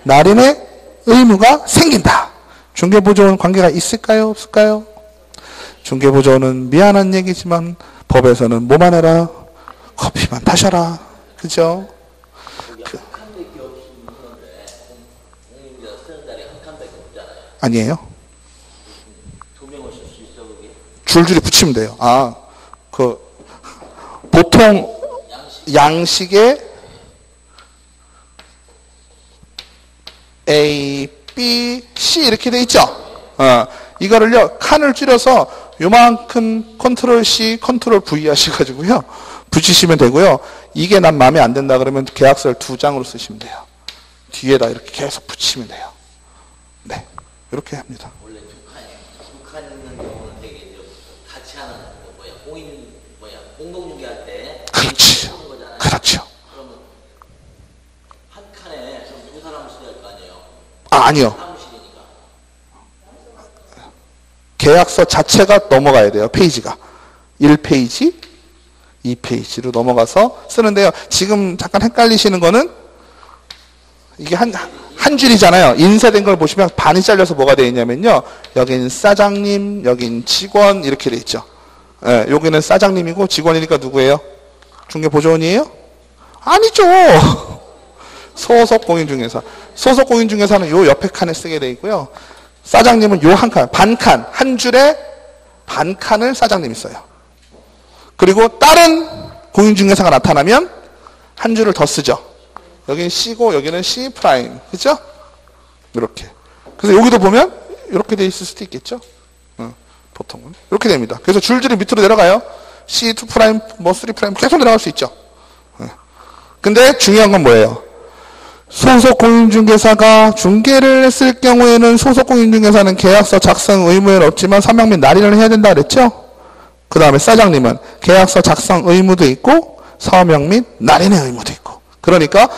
날인의 의무가 생긴다. 중개보조원 관계가 있을까요? 없을까요? 중개보조원은 미안한 얘기지만 법에서는 뭐만 해라? 커피만 타셔라. 그죠? 아니에요? 2명을 쓸 수 줄줄이 붙이면 돼요. 보통 양식에 A, B, C 이렇게 돼 있죠. 이거를요 칸을 줄여서 요만큼 컨트롤 C, 컨트롤 V 하셔가지고요 붙이시면 되고요. 이게 난 마음에 안 든다 그러면 계약서를 2장으로 쓰시면 돼요. 뒤에다 이렇게 계속 붙이면 돼요. 네, 이렇게 합니다. 원래 두 칸 있는 경우는 되게 같이 하는 공동중개할 때 그렇죠. 그렇죠. 그러면 한 칸에 두 사람을 써야 할 거 아니에요? 아니요. 사무실이니까. 계약서 자체가 넘어가야 돼요. 페이지가 1페이지, 2페이지로 넘어가서 쓰는데요. 지금 잠깐 헷갈리시는 거는 이게 한 줄이잖아요. 인쇄된 걸 보시면 반이 잘려서 뭐가 되어 있냐면요. 여긴 사장님, 여긴 직원 이렇게 되어 있죠. 예, 여기는 사장님이고 직원이니까 누구예요? 중개보조원이에요? 아니죠. 소속 공인중개사. 소속 공인중개사는 요 옆에 칸에 쓰게 되어 있고요. 사장님은 요 한 칸, 반칸, 한 줄에 반칸을 사장님이 써요. 그리고 다른 공인중개사가 나타나면 한 줄을 더 쓰죠. 여기는 C고 여기는 C 프라임. 그죠? 이렇게. 그래서 여기도 보면 이렇게 돼 있을 수도 있겠죠. 보통은. 이렇게 됩니다. 그래서 줄줄이 밑으로 내려가요. C2 프라임, 뭐 3 프라임 계속 내려갈 수 있죠. 근데 중요한 건 뭐예요? 소속 공인중개사가 중개를 했을 경우에는 소속 공인중개사는 계약서 작성 의무는 없지만 서명 및 날인을 해야 된다 그랬죠? 그 다음에 사장님은 계약서 작성 의무도 있고 서명 및 날인의 의무도 있고. 그러니까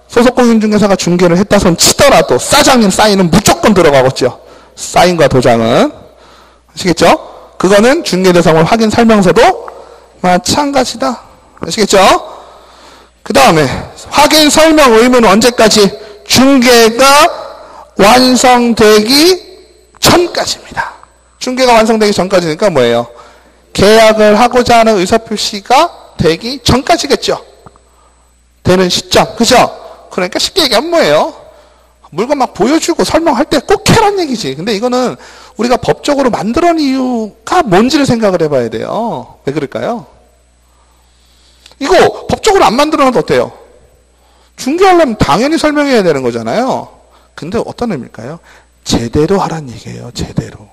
소속 공인중개사가 중개를 했다 손 치더라도 사장님 사인은 무조건 들어가겠죠. 사인과 도장은. 아시겠죠? 그거는 중개대상물 확인 설명서도 마찬가지다. 아시겠죠? 그 다음에 확인 설명 의무는 언제까지? 중개가 완성되기 전까지입니다. 중개가 완성되기 전까지니까 뭐예요? 계약을 하고자 하는 의사표시가 되기 전까지겠죠. 되는 시점. 그죠? 그러니까 쉽게 얘기하면 뭐예요? 물건 막 보여주고 설명할 때 꼭 해란 얘기지. 근데 이거는 우리가 법적으로 만들어낸 이유가 뭔지를 생각을 해봐야 돼요. 왜 그럴까요? 이거 법적으로 안 만들어놔도 어때요? 중개하려면 당연히 설명해야 되는 거잖아요. 근데 어떤 의미일까요? 제대로 하란 얘기예요. 제대로.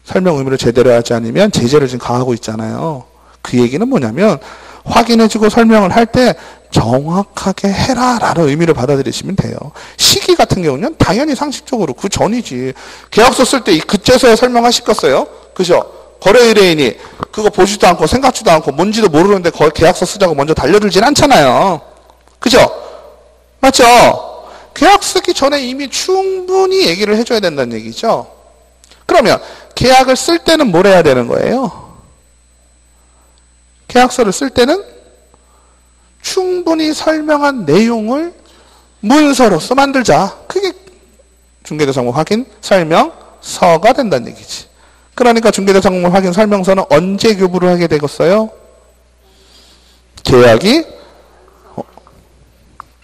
설명 의무를 제대로 하지 않으면 제재를 지금 가하고 있잖아요. 그 얘기는 뭐냐면 확인해주고 설명을 할 때 정확하게 해라라는 의미를 받아들이시면 돼요. 시기 같은 경우는 당연히 상식적으로 그 전이지. 계약서 쓸 때 그제서야 설명하실 거어요. 그죠? 거래 의뢰인이 그거 보지도 않고 생각지도 않고 뭔지도 모르는데 계약서 쓰자고 먼저 달려들진 않잖아요. 그죠? 맞죠? 계약 쓰기 전에 이미 충분히 얘기를 해줘야 된다는 얘기죠. 그러면 계약을 쓸 때는 뭘 해야 되는 거예요? 계약서를 쓸 때는 충분히 설명한 내용을 문서로서 만들자. 그게 중개대상물 확인 설명서가 된다는 얘기지. 그러니까 중개대상물 확인 설명서는 언제 교부를 하게 되겠어요? 계약이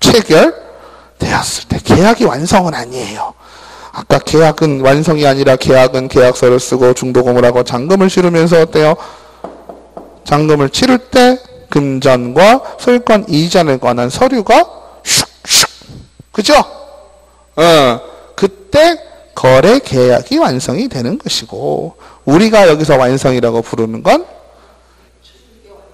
체결되었을 때. 계약이 완성은 아니에요. 아까 계약은 완성이 아니라 계약은 계약서를 쓰고 중도금을 하고 잔금을 치르면서 어때요? 잔금을 치를 때 금전과 소유권 이전에 관한 서류가 슉슉. 그죠? 그때 거래 계약이 완성이 되는 것이고, 우리가 여기서 완성이라고 부르는 건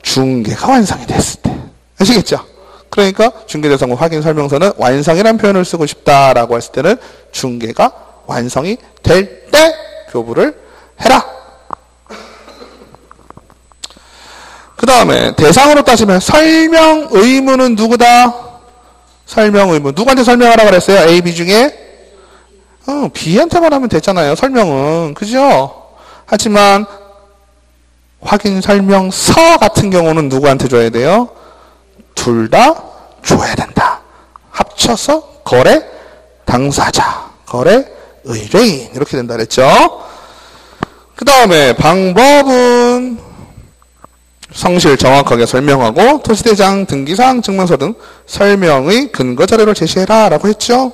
중개가 완성이 됐을 때. 아시겠죠? 그러니까 중개대상물 확인 설명서는 완성이라는 표현을 쓰고 싶다라고 했을 때는 중개가 완성이 될 때 교부를 해라. 그 다음에 대상으로 따지면 설명 의무는 누구다? 설명 의무. 누구한테 설명하라고 그랬어요? A, B 중에? B한테만 하면 됐잖아요. 설명은. 그죠? 하지만 확인 설명서 같은 경우는 누구한테 줘야 돼요? 둘 다 줘야 된다. 합쳐서 거래 당사자, 거래 의뢰인 이렇게 된다 그랬죠. 그 다음에 방법은 성실 정확하게 설명하고 토지대장, 등기사항, 증명서 등 설명의 근거 자료를 제시해라 라고 했죠.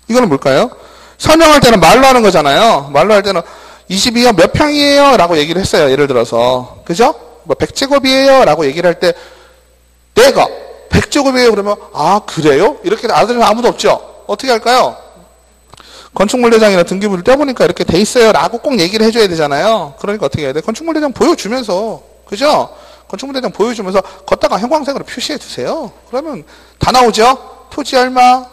이거는 뭘까요? 설명할 때는 말로 하는 거잖아요. 말로 할 때는 22가 몇 평이에요? 라고 얘기를 했어요. 예를 들어서. 그죠? 뭐 100제곱이에요? 라고 얘기를 할 때 내가 100제곱이에요? 그러면 아 그래요? 이렇게 알아들으면 아무도 없죠? 어떻게 할까요? 건축물 대장이나 등기부를 떼보니까 이렇게 돼 있어요 라고 꼭 얘기를 해줘야 되잖아요. 그러니까 어떻게 해야 돼? 건축물 대장 보여주면서, 그죠? 건축물 대장 보여주면서 걷다가 형광색으로 표시해 주세요. 그러면 다 나오죠? 토지 얼마,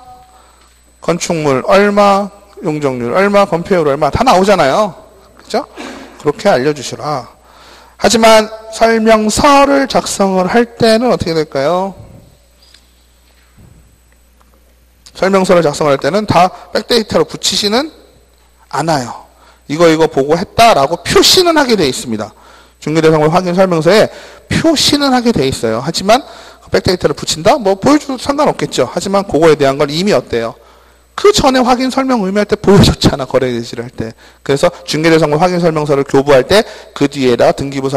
건축물 얼마, 용적률 얼마, 건폐율 얼마 다 나오잖아요. 그죠? 그렇게 알려주시라. 하지만 설명서를 작성을 할 때는 어떻게 될까요? 설명서를 작성할 때는 다 백데이터로 붙이지는 않아요. 이거 보고 했다라고 표시는 하게 되어 있습니다. 중개대상물 확인 설명서에 표시는 하게 되어 있어요. 하지만 백데이터를 붙인다? 뭐 보여줘도 상관없겠죠. 하지만 그거에 대한 걸 이미 어때요? 그 전에 확인 설명 의미할 때 보여줬잖아. 거래 제시를 할 때. 그래서 중개대상물 확인 설명서를 교부할 때 그 뒤에다 등기부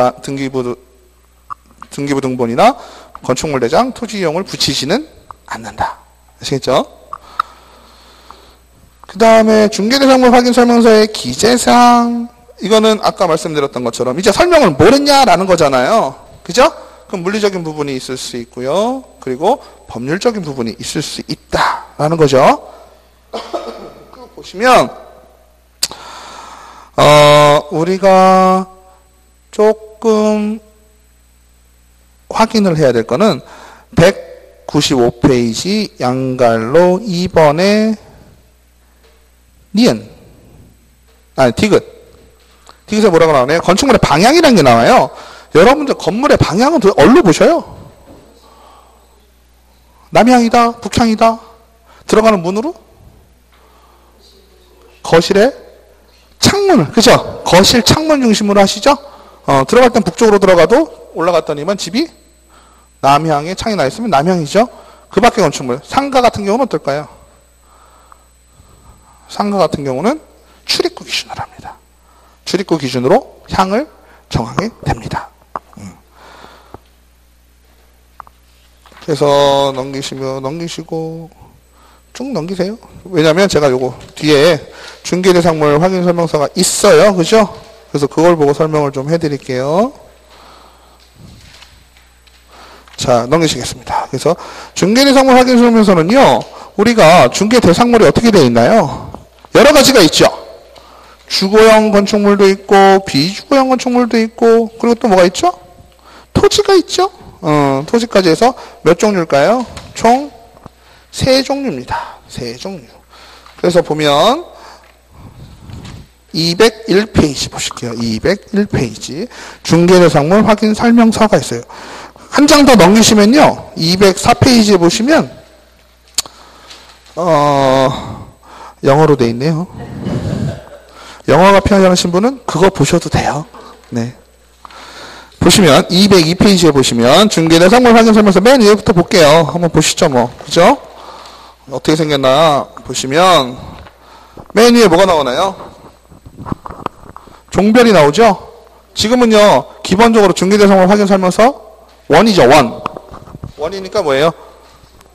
등본이나 건축물 대장, 토지 이용을 붙이지는 않는다. 아시겠죠? 그 다음에 중개대상물 확인 설명서의 기재사항. 이거는 아까 말씀드렸던 것처럼 이제 설명을 뭘 했냐라는 거잖아요. 그죠? 그럼 물리적인 부분이 있을 수 있고요. 그리고 법률적인 부분이 있을 수 있다라는 거죠. 보시면 우리가 조금 확인을 해야 될 거는 195페이지 양갈로 2번에 니은 디귿. 디귿에 뭐라고 나오네요? 건축물의 방향이라는 게 나와요. 여러분들 건물의 방향은 어디로 보셔요? 남향이다, 북향이다. 들어가는 문으로? 거실에 창문을, 그죠? 거실 창문 중심으로 하시죠? 들어갈 땐 북쪽으로 들어가도 올라갔더니만 집이 남향에 창이 나 있으면 남향이죠? 그 밖에 건축물. 상가 같은 경우는 어떨까요? 상가 같은 경우는 출입구 기준으로 합니다. 출입구 기준으로 향을 정하게 됩니다. 그래서 넘기시고 쭉 넘기세요. 왜냐면 제가 요거 뒤에 중개대상물 확인 설명서가 있어요. 그죠? 그래서 그걸 보고 설명을 좀 해드릴게요. 자, 넘기시겠습니다. 그래서 중개대상물 확인 설명서는요, 우리가 중개대상물이 어떻게 되어 있나요? 여러 가지가 있죠. 주거용 건축물도 있고 비주거용 건축물도 있고 그리고 또 뭐가 있죠? 토지가 있죠. 토지까지 해서 몇 종류일까요? 총 3종류입니다. 3종류. 그래서 보면 201페이지 보실게요. 201페이지 중개대상물 확인 설명서가 있어요. 한 장 더 넘기시면요. 204페이지에 보시면 영어로 돼 있네요. 영어가 편하신 분은 그거 보셔도 돼요. 네. 보시면 202페이지에 보시면 중개대상물 확인 설명서 맨 위에부터 볼게요. 한번 보시죠, 뭐. 그죠? 어떻게 생겼나 보시면 맨 위에 뭐가 나오나요? 종별이 나오죠? 지금은요, 기본적으로 중개대상물 확인 설명서 1이죠, 1. 1이니까 뭐예요?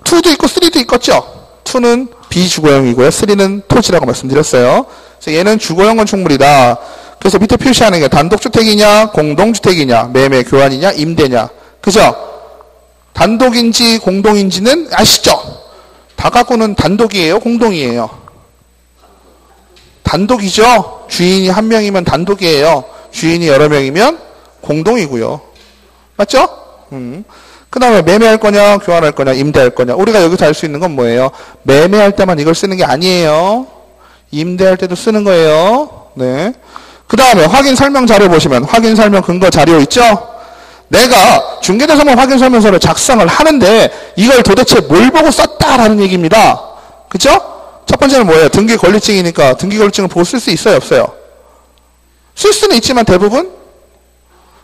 2도 있고 3도 있겠죠? 2는 비주거용이고요. 3는 토지라고 말씀드렸어요. 그래서 얘는 주거용 건축물이다. 그래서 밑에 표시하는 게 단독주택이냐, 공동주택이냐, 매매, 교환이냐, 임대냐. 그죠? 단독인지 공동인지는 아시죠? 다가구는 단독이에요, 공동이에요? 단독이죠? 주인이 한 명이면 단독이에요. 주인이 여러 명이면 공동이고요. 맞죠? 그 다음에 매매할 거냐, 교환할 거냐, 임대할 거냐. 우리가 여기서 알 수 있는 건 뭐예요? 매매할 때만 이걸 쓰는 게 아니에요. 임대할 때도 쓰는 거예요. 네. 그 다음에 확인 설명 자료 보시면 확인 설명 근거 자료 있죠? 내가 중개대상물 확인 설명서를 작성을 하는데 이걸 도대체 뭘 보고 썼다라는 얘기입니다. 그죠? 첫 번째는 뭐예요? 등기 권리증이니까 등기 권리증을 보고 쓸 수 있어요, 없어요? 쓸 수는 있지만 대부분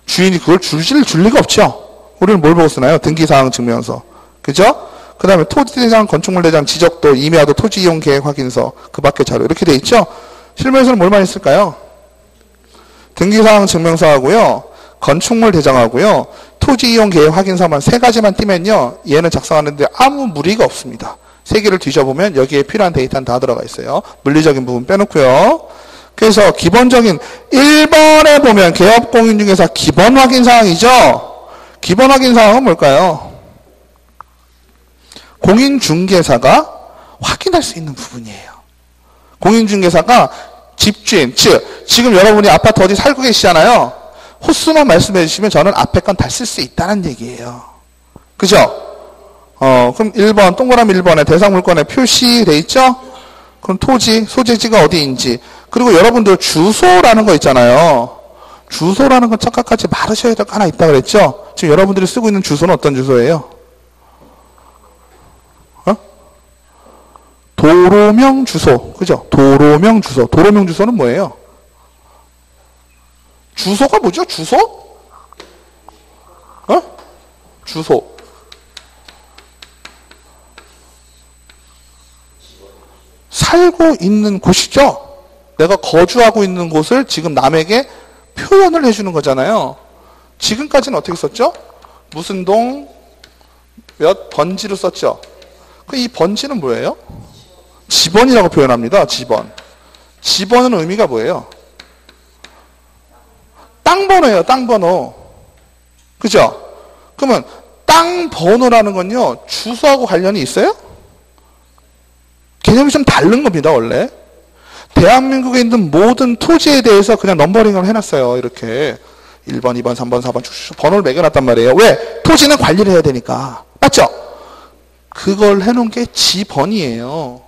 주인이 그걸 줄 리가 없죠. 우리는 뭘 보고 쓰나요? 등기사항 증명서. 그죠? 그 다음에 토지대장, 건축물대장, 지적도, 임야도, 토지이용 계획 확인서, 그 밖에 자료 이렇게 돼 있죠? 실무에서는 뭘 많이 쓸까요? 등기사항 증명서하고요, 건축물 대장하고요, 토지이용 계획 확인서만 3가지만 띄면요, 얘는 작성하는데 아무 무리가 없습니다. 3개를 뒤져보면 여기에 필요한 데이터는 다 들어가 있어요. 물리적인 부분 빼놓고요. 그래서 기본적인 1번에 보면 개업공인중개사 기본 확인 사항이죠. 기본 확인 사항은 뭘까요? 공인중개사가 확인할 수 있는 부분이에요. 공인중개사가 집주인, 즉 지금 여러분이 아파트 어디 살고 계시잖아요. 호수만 말씀해 주시면 저는 앞에 건 다 쓸 수 있다는 얘기예요. 그죠? 그럼 1번, 동그라미 1번에 대상물건에 표시돼 있죠? 그럼 토지, 소재지가 어디인지. 그리고 여러분들 주소라는 거 있잖아요. 주소라는 건 착각하지 말으셔야 될 거 하나 있다 그랬죠? 지금 여러분들이 쓰고 있는 주소는 어떤 주소예요? 도로명 주소. 그죠? 도로명 주소. 도로명 주소는 뭐예요? 주소가 뭐죠? 주소? 주소. 살고 있는 곳이죠? 내가 거주하고 있는 곳을 지금 남에게 표현을 해주는 거잖아요. 지금까지는 어떻게 썼죠? 무슨 동, 몇 번지로 썼죠? 이 번지는 뭐예요? 지번이라고 표현합니다. 지번. 지번은 의미가 뭐예요? 땅 번호예요. 땅 번호. 그죠? 그러면 땅 번호라는 건요. 주소하고 관련이 있어요? 개념이 좀 다른 겁니다. 원래. 대한민국에 있는 모든 토지에 대해서 그냥 넘버링을 해놨어요. 이렇게 1번, 2번, 3번, 4번 쭉쭉 번호를 매겨놨단 말이에요. 왜? 토지는 관리를 해야 되니까. 맞죠? 그걸 해놓은 게 지번이에요.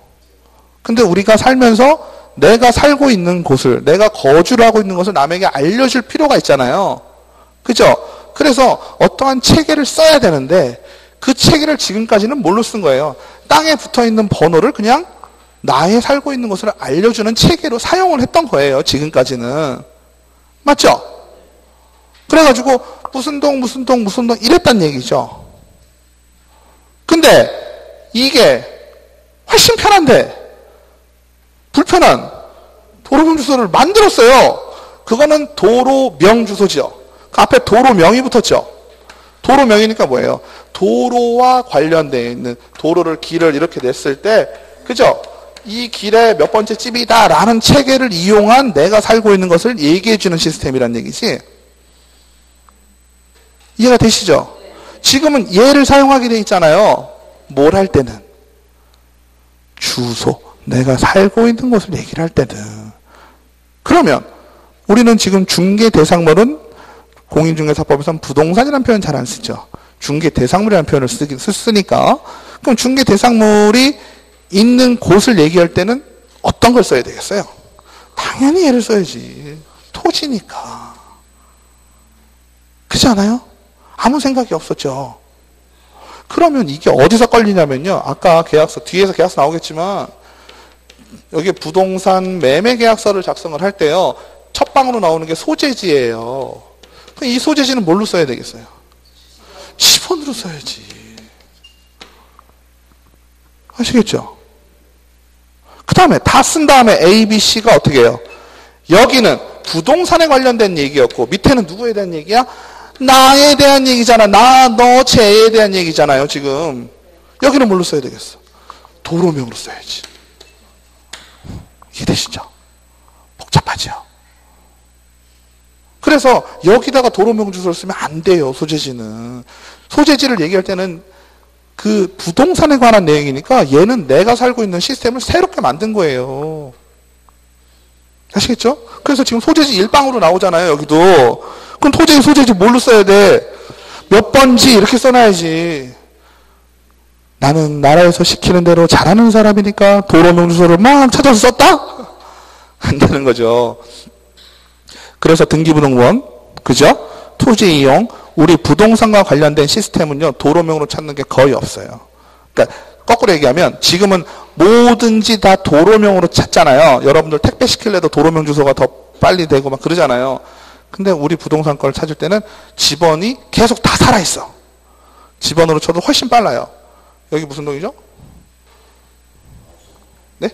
근데 우리가 살면서 내가 살고 있는 곳을, 내가 거주를 하고 있는 것을 남에게 알려줄 필요가 있잖아요. 그죠? 그래서 어떠한 체계를 써야 되는데 그 체계를 지금까지는 뭘로 쓴 거예요? 땅에 붙어있는 번호를 그냥 나의 살고 있는 곳을 알려주는 체계로 사용을 했던 거예요. 지금까지는. 맞죠? 그래가지고 무슨 동 무슨 동 무슨 동 이랬단 얘기죠. 근데 이게 훨씬 편한데 불편한 도로명 주소를 만들었어요. 그거는 도로명 주소죠. 그 앞에 도로명이 붙었죠. 도로명이니까 뭐예요? 도로와 관련되어 있는 도로를 길을 이렇게 냈을 때 그죠? 이 길의 몇 번째 집이다 라는 체계를 이용한 내가 살고 있는 것을 얘기해 주는 시스템이란 얘기지. 이해가 되시죠? 지금은 얘를 사용하게 돼 있잖아요. 뭘 할 때는? 주소. 내가 살고 있는 곳을 얘기를 할 때는. 그러면 우리는 지금 중개대상물은 공인중개사법에서는 부동산이라는 표현 잘 안 쓰죠. 중개대상물이라는 표현을 쓰니까. 그럼 중개대상물이 있는 곳을 얘기할 때는 어떤 걸 써야 되겠어요? 당연히 얘를 써야지. 토지니까. 그렇지 않아요? 아무 생각이 없었죠. 그러면 이게 어디서 걸리냐면요. 아까 계약서, 뒤에서 계약서 나오겠지만 여기 부동산 매매 계약서를 작성을 할 때요. 첫 방으로 나오는 게 소재지예요. 이 소재지는 뭘로 써야 되겠어요? 지번으로 써야지. 아시겠죠? 그 다음에 다 쓴 다음에 A, B, C가 어떻게 해요? 여기는 부동산에 관련된 얘기였고 밑에는 누구에 대한 얘기야? 나에 대한 얘기잖아. 나, 너, 쟤에 대한 얘기잖아요. 지금 여기는 뭘로 써야 되겠어? 도로명으로 써야지. 이해되시죠? 복잡하죠? 그래서 여기다가 도로명 주소를 쓰면 안 돼요. 소재지는. 소재지를 얘기할 때는 그 부동산에 관한 내용이니까 얘는 내가 살고 있는 시스템을 새롭게 만든 거예요. 아시겠죠? 그래서 지금 소재지 일방으로 나오잖아요. 여기도. 그럼 소재지 뭘로 써야 돼? 몇 번지 이렇게 써놔야지. 나는 나라에서 시키는 대로 잘하는 사람이니까 도로명 주소를 막 찾아서 썼다? 안 되는 거죠. 그래서 등기부등본, 그죠? 토지 이용, 우리 부동산과 관련된 시스템은요, 도로명으로 찾는 게 거의 없어요. 그러니까, 거꾸로 얘기하면, 지금은 뭐든지 다 도로명으로 찾잖아요. 여러분들 택배 시킬래도 도로명 주소가 더 빨리 되고 막 그러잖아요. 근데 우리 부동산 걸 찾을 때는 지번이 계속 다 살아있어. 지번으로 쳐도 훨씬 빨라요. 여기 무슨 동이죠? 네?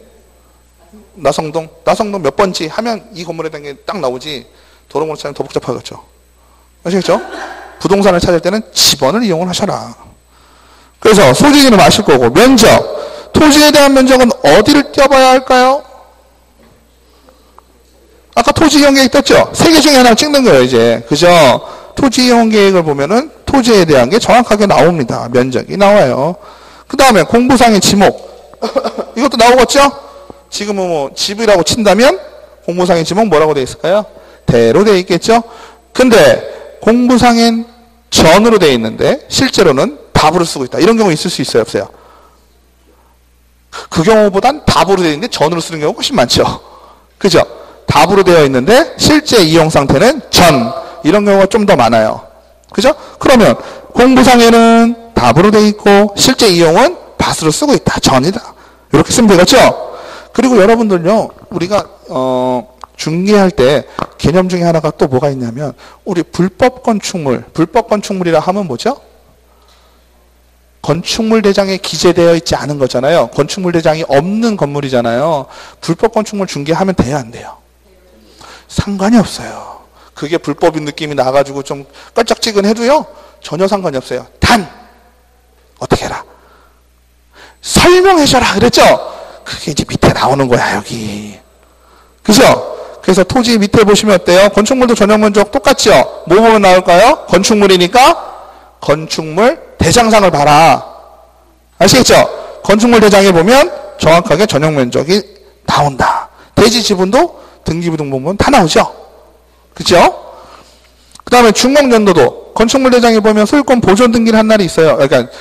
나성동 몇 번지 하면 이 건물에 대한 게 딱 나오지. 도로명으로 찾으면 더 복잡하겠죠. 아시겠죠? 부동산을 찾을 때는 지번을 이용을 하셔라. 그래서 소지지는 아실 거고, 면적. 토지에 대한 면적은 어디를 떼어봐야 할까요? 아까 토지 이용 계획 떴죠? 세 개 중에 하나 찍는 거예요, 이제. 그죠? 토지 이용 계획을 보면은 토지에 대한 게 정확하게 나옵니다. 면적이 나와요. 그 다음에 공부상의 지목. 이것도 나오겠죠? 지금은 뭐 집이라고 친다면 공부상의 지목 뭐라고 되어 있을까요? 대로 되어 있겠죠? 근데 공부상엔 전으로 되어 있는데 실제로는 답으로 쓰고 있다. 이런 경우 있을 수 있어요, 없어요? 그 경우보단 답으로 되어 있는데 전으로 쓰는 경우가 훨씬 많죠. 그죠? 답으로 되어 있는데 실제 이용 상태는 전. 이런 경우가 좀 더 많아요. 그죠? 그러면 공부상에는 답으로 되어 있고 실제 이용은 밭으로 쓰고 있다. 전이다. 이렇게 쓰면 되겠죠? 그리고 여러분들요, 우리가 중개할 때 개념 중에 하나가 또 뭐가 있냐면 우리 불법 건축물이라 하면 뭐죠? 건축물 대장에 기재되어 있지 않은 거잖아요. 건축물 대장이 없는 건물이잖아요. 불법 건축물 중개하면 돼요, 안 돼요? 상관이 없어요. 그게 불법인 느낌이 나가지고 좀 껄쩍지근해도요, 전혀 상관이 없어요. 단 어떻게 해라? 설명해줘라 그랬죠? 그게 이제 밑에 나오는 거야, 여기. 그죠? 그래서 토지 밑에 보시면 어때요? 건축물도 전용면적 똑같죠? 뭐 보면 나올까요? 건축물이니까 건축물 대장상을 봐라. 아시겠죠? 건축물 대장에 보면 정확하게 전용면적이 나온다. 대지 지분도 등기부등본본 다 나오죠? 그죠? 그 다음에 준공연도도 건축물 대장에 보면 소유권 보존 등기를 한 날이 있어요. 그러니까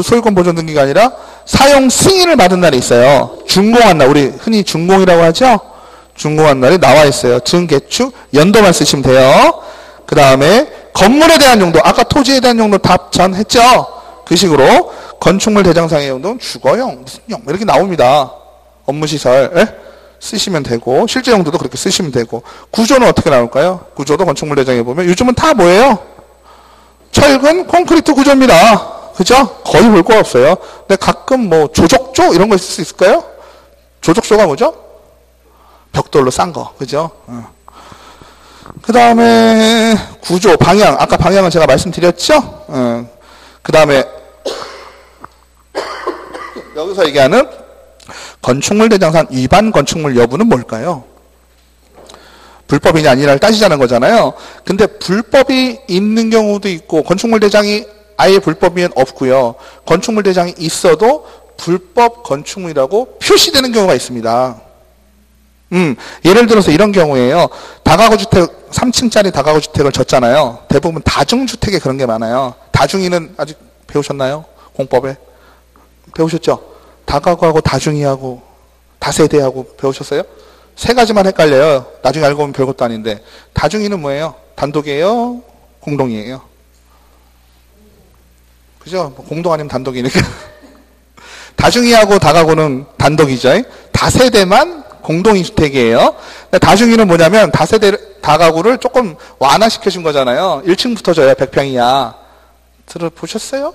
소유권 보존 등기가 아니라 사용 승인을 받은 날이 있어요. 준공한 날, 우리 흔히 준공이라고 하죠? 준공한 날이 나와 있어요. 등, 개축, 연도만 쓰시면 돼요. 그 다음에 건물에 대한 용도, 아까 토지에 대한 용도 답 전 했죠? 그 식으로 건축물 대장상의 용도는 주거용, 무슨 용 이렇게 나옵니다. 업무시설 쓰시면 되고 실제 용도도 그렇게 쓰시면 되고 구조는 어떻게 나올까요? 구조도 건축물 대장에 보면 요즘은 다 뭐예요? 철근, 콘크리트 구조입니다. 그죠? 거의 볼 거 없어요. 근데 가끔 뭐 조족조 이런 거 있을 수 있을까요? 조족조가 뭐죠? 벽돌로 싼 거. 그죠? 그 다음에 구조, 방향. 아까 방향은 제가 말씀드렸죠? 그 다음에 여기서 얘기하는 건축물 대장상 위반 건축물 여부는 뭘까요? 불법이냐 아니냐를 따지자는 거잖아요. 근데 불법이 있는 경우도 있고 건축물 대장이 아예 불법이면 없고요. 건축물 대장이 있어도 불법 건축물이라고 표시되는 경우가 있습니다. 예를 들어서 이런 경우에요. 다가구 주택, 3층짜리 다가구 주택을 졌잖아요. 대부분 다중주택에 그런 게 많아요. 다중이는 아직 배우셨나요? 공법에? 배우셨죠? 다가구하고 다중이하고 다세대하고 배우셨어요? 세 가지만 헷갈려요. 나중에 알고 보면 별것도 아닌데. 다중이는 뭐예요? 단독이에요? 공동이에요? 그죠? 공동 아니면 단독이니까. 다중이하고 다가구는 단독이죠. 다세대만 공동이 주택이에요. 다중이는 뭐냐면 다세대 다가구를 조금 완화시켜준 거잖아요. 1층부터 져야 100평이야. 들어보셨어요?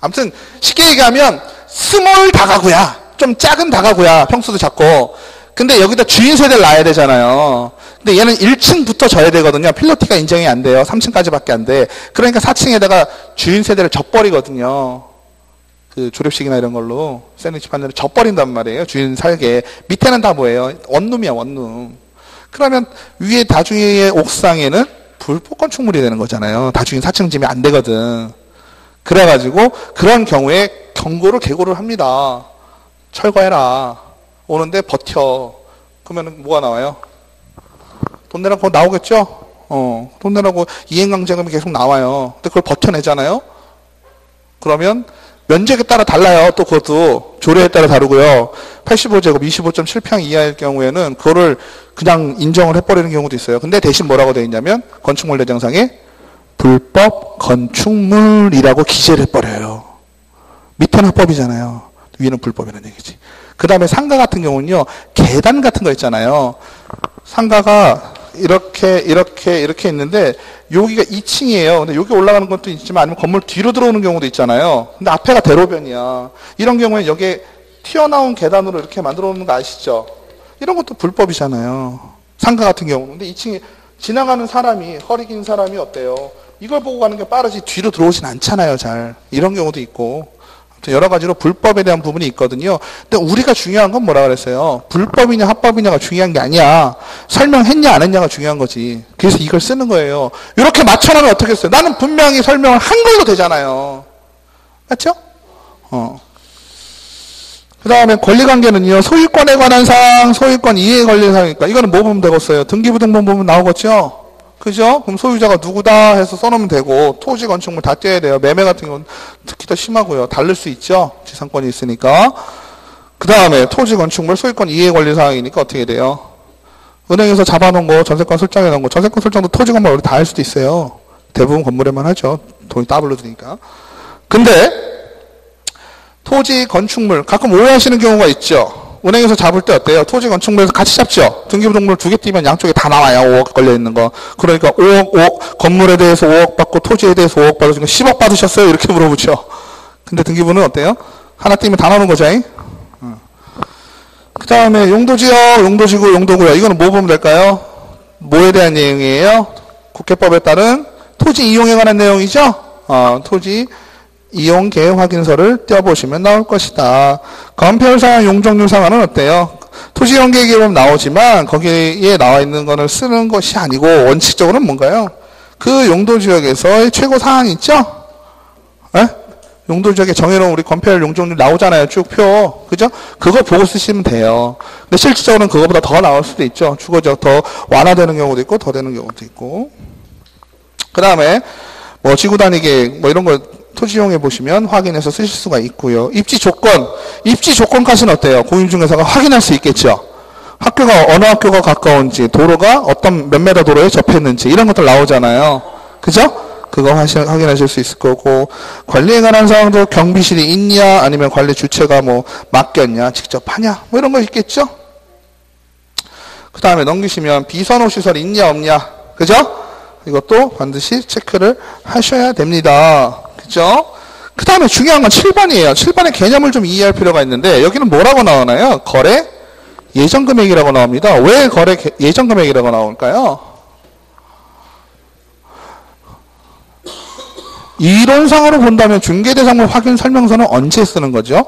아무튼 쉽게 얘기하면 스몰 다가구야. 좀 작은 다가구야. 평수도 작고. 근데 여기다 주인 세대를 놔야 되잖아요. 근데 얘는 1층부터 져야 되거든요. 필로티가 인정이 안 돼요. 3층까지밖에 안 돼. 그러니까 4층에다가 주인 세대를 져버리거든요. 그 조립식이나 이런 걸로 샌드위치 판넬을 져버린단 말이에요. 주인 살게. 밑에는 다 뭐예요? 원룸이야, 원룸. 그러면 위에 다중이의 옥상에는 불법 건축물이 되는 거잖아요. 다중이 4층 지면 안 되거든. 그래가지고 그런 경우에 계고를 합니다. 철거해라. 오는데 버텨. 그러면 뭐가 나와요? 돈 내라고 나오겠죠? 돈 내라고 이행강제금이 계속 나와요. 근데 그걸 버텨내잖아요? 그러면 면적에 따라 달라요. 또 그것도 조례에 따라 다르고요. 85제곱 25.7평 이하일 경우에는 그거를 그냥 인정을 해버리는 경우도 있어요. 근데 대신 뭐라고 되어 있냐면 건축물 대장상에 불법 건축물이라고 기재를 해버려요. 밑에는 합법이잖아요. 위는 불법이라는 얘기지. 그 다음에 상가 같은 경우는요. 계단 같은 거 있잖아요. 상가가 이렇게 있는데 여기가 2층이에요. 근데 여기 올라가는 것도 있지만 아니면 건물 뒤로 들어오는 경우도 있잖아요. 근데 앞에가 대로변이야. 이런 경우에 여기에 튀어나온 계단으로 이렇게 만들어 놓는 거 아시죠? 이런 것도 불법이잖아요. 상가 같은 경우는. 근데 2층에 지나가는 사람이, 허리 긴 사람이 어때요? 이걸 보고 가는 게 빠르지 뒤로 들어오진 않잖아요, 잘. 이런 경우도 있고. 여러 가지로 불법에 대한 부분이 있거든요. 근데 우리가 중요한 건 뭐라 그랬어요? 불법이냐 합법이냐가 중요한 게 아니야. 설명했냐 안 했냐가 중요한 거지. 그래서 이걸 쓰는 거예요. 이렇게 맞춰놓으면 어떻게 했어요? 나는 분명히 설명을 한 걸로 되잖아요. 맞죠? 그 다음에 권리관계는요. 소유권에 관한 사항, 소유권 이해에 걸린 사항이니까 이거는 뭐 보면 되겠어요? 등기부등본 보면 나오겠죠? 그죠? 그럼 소유자가 누구다 해서 써놓으면 되고, 토지, 건축물 다 떼야 돼요. 매매 같은 경우는 특히 더 심하고요. 다를 수 있죠? 지상권이 있으니까. 그 다음에 토지, 건축물, 소유권 이해 권리 사항이니까 어떻게 돼요? 은행에서 잡아놓은 거, 전세권 설정해 놓은 거, 전세권 설정도 토지, 건물 우리 다 할 수도 있어요. 대부분 건물에만 하죠. 돈이 더블로 드니까. 근데, 토지, 건축물, 가끔 오해하시는 경우가 있죠? 은행에서 잡을 때 어때요? 토지, 건축물에서 같이 잡죠? 등기부등본을 2개 띄면 양쪽에 다 나와요. 5억 걸려있는 거. 그러니까 5억, 건물에 대해서 5억 받고 토지에 대해서 5억 받으시면 10억 받으셨어요? 이렇게 물어보죠. 근데 등기부는 어때요? 하나 띄면 다 나오는 거죠? 그 다음에 용도지역, 용도지구, 용도구역. 이거는 뭐 보면 될까요? 뭐에 대한 내용이에요? 국회법에 따른 토지 이용에 관한 내용이죠? 토지 이용 계획 확인서를 떼어보시면 나올 것이다. 건폐율상환, 용적률상환은 어때요? 토지 이용 계획에 보면 나오지만 거기에 나와 있는 거를 쓰는 것이 아니고 원칙적으로는 뭔가요? 그 용도지역에서의 최고 사항이 있죠? 에? 용도지역에 정해놓은 우리 건폐율, 용적률 나오잖아요. 쭉 표. 그죠? 그거 보고 쓰시면 돼요. 근데 실질적으로는 그거보다 더 나올 수도 있죠. 주거지역 더 완화되는 경우도 있고 더 되는 경우도 있고. 그 다음에 뭐 지구단위 계획 뭐 이런 거 토지 이용해 보시면 확인해서 쓰실 수가 있고요. 입지 조건, 입지 조건까지는 어때요? 공인중개사가 확인할 수 있겠죠. 학교가 어느 학교가 가까운지, 도로가 어떤 몇 메다 도로에 접했는지 이런 것들 나오잖아요. 그죠? 그거 확인하실 수 있을 거고, 관리에 관한 사항도 경비실이 있냐, 아니면 관리 주체가 뭐 맡겼냐, 직접 하냐, 뭐 이런 거 있겠죠. 그 다음에 넘기시면 비선호 시설 있냐 없냐, 그죠? 이것도 반드시 체크를 하셔야 됩니다. 그죠? 그 다음에 중요한 건 7번이에요. 7번의 개념을 좀 이해할 필요가 있는데, 여기는 뭐라고 나오나요? 거래 예정금액이라고 나옵니다. 왜 거래 예정금액이라고 나올까요? 이론상으로 본다면 중개대상물 확인 설명서는 언제 쓰는 거죠?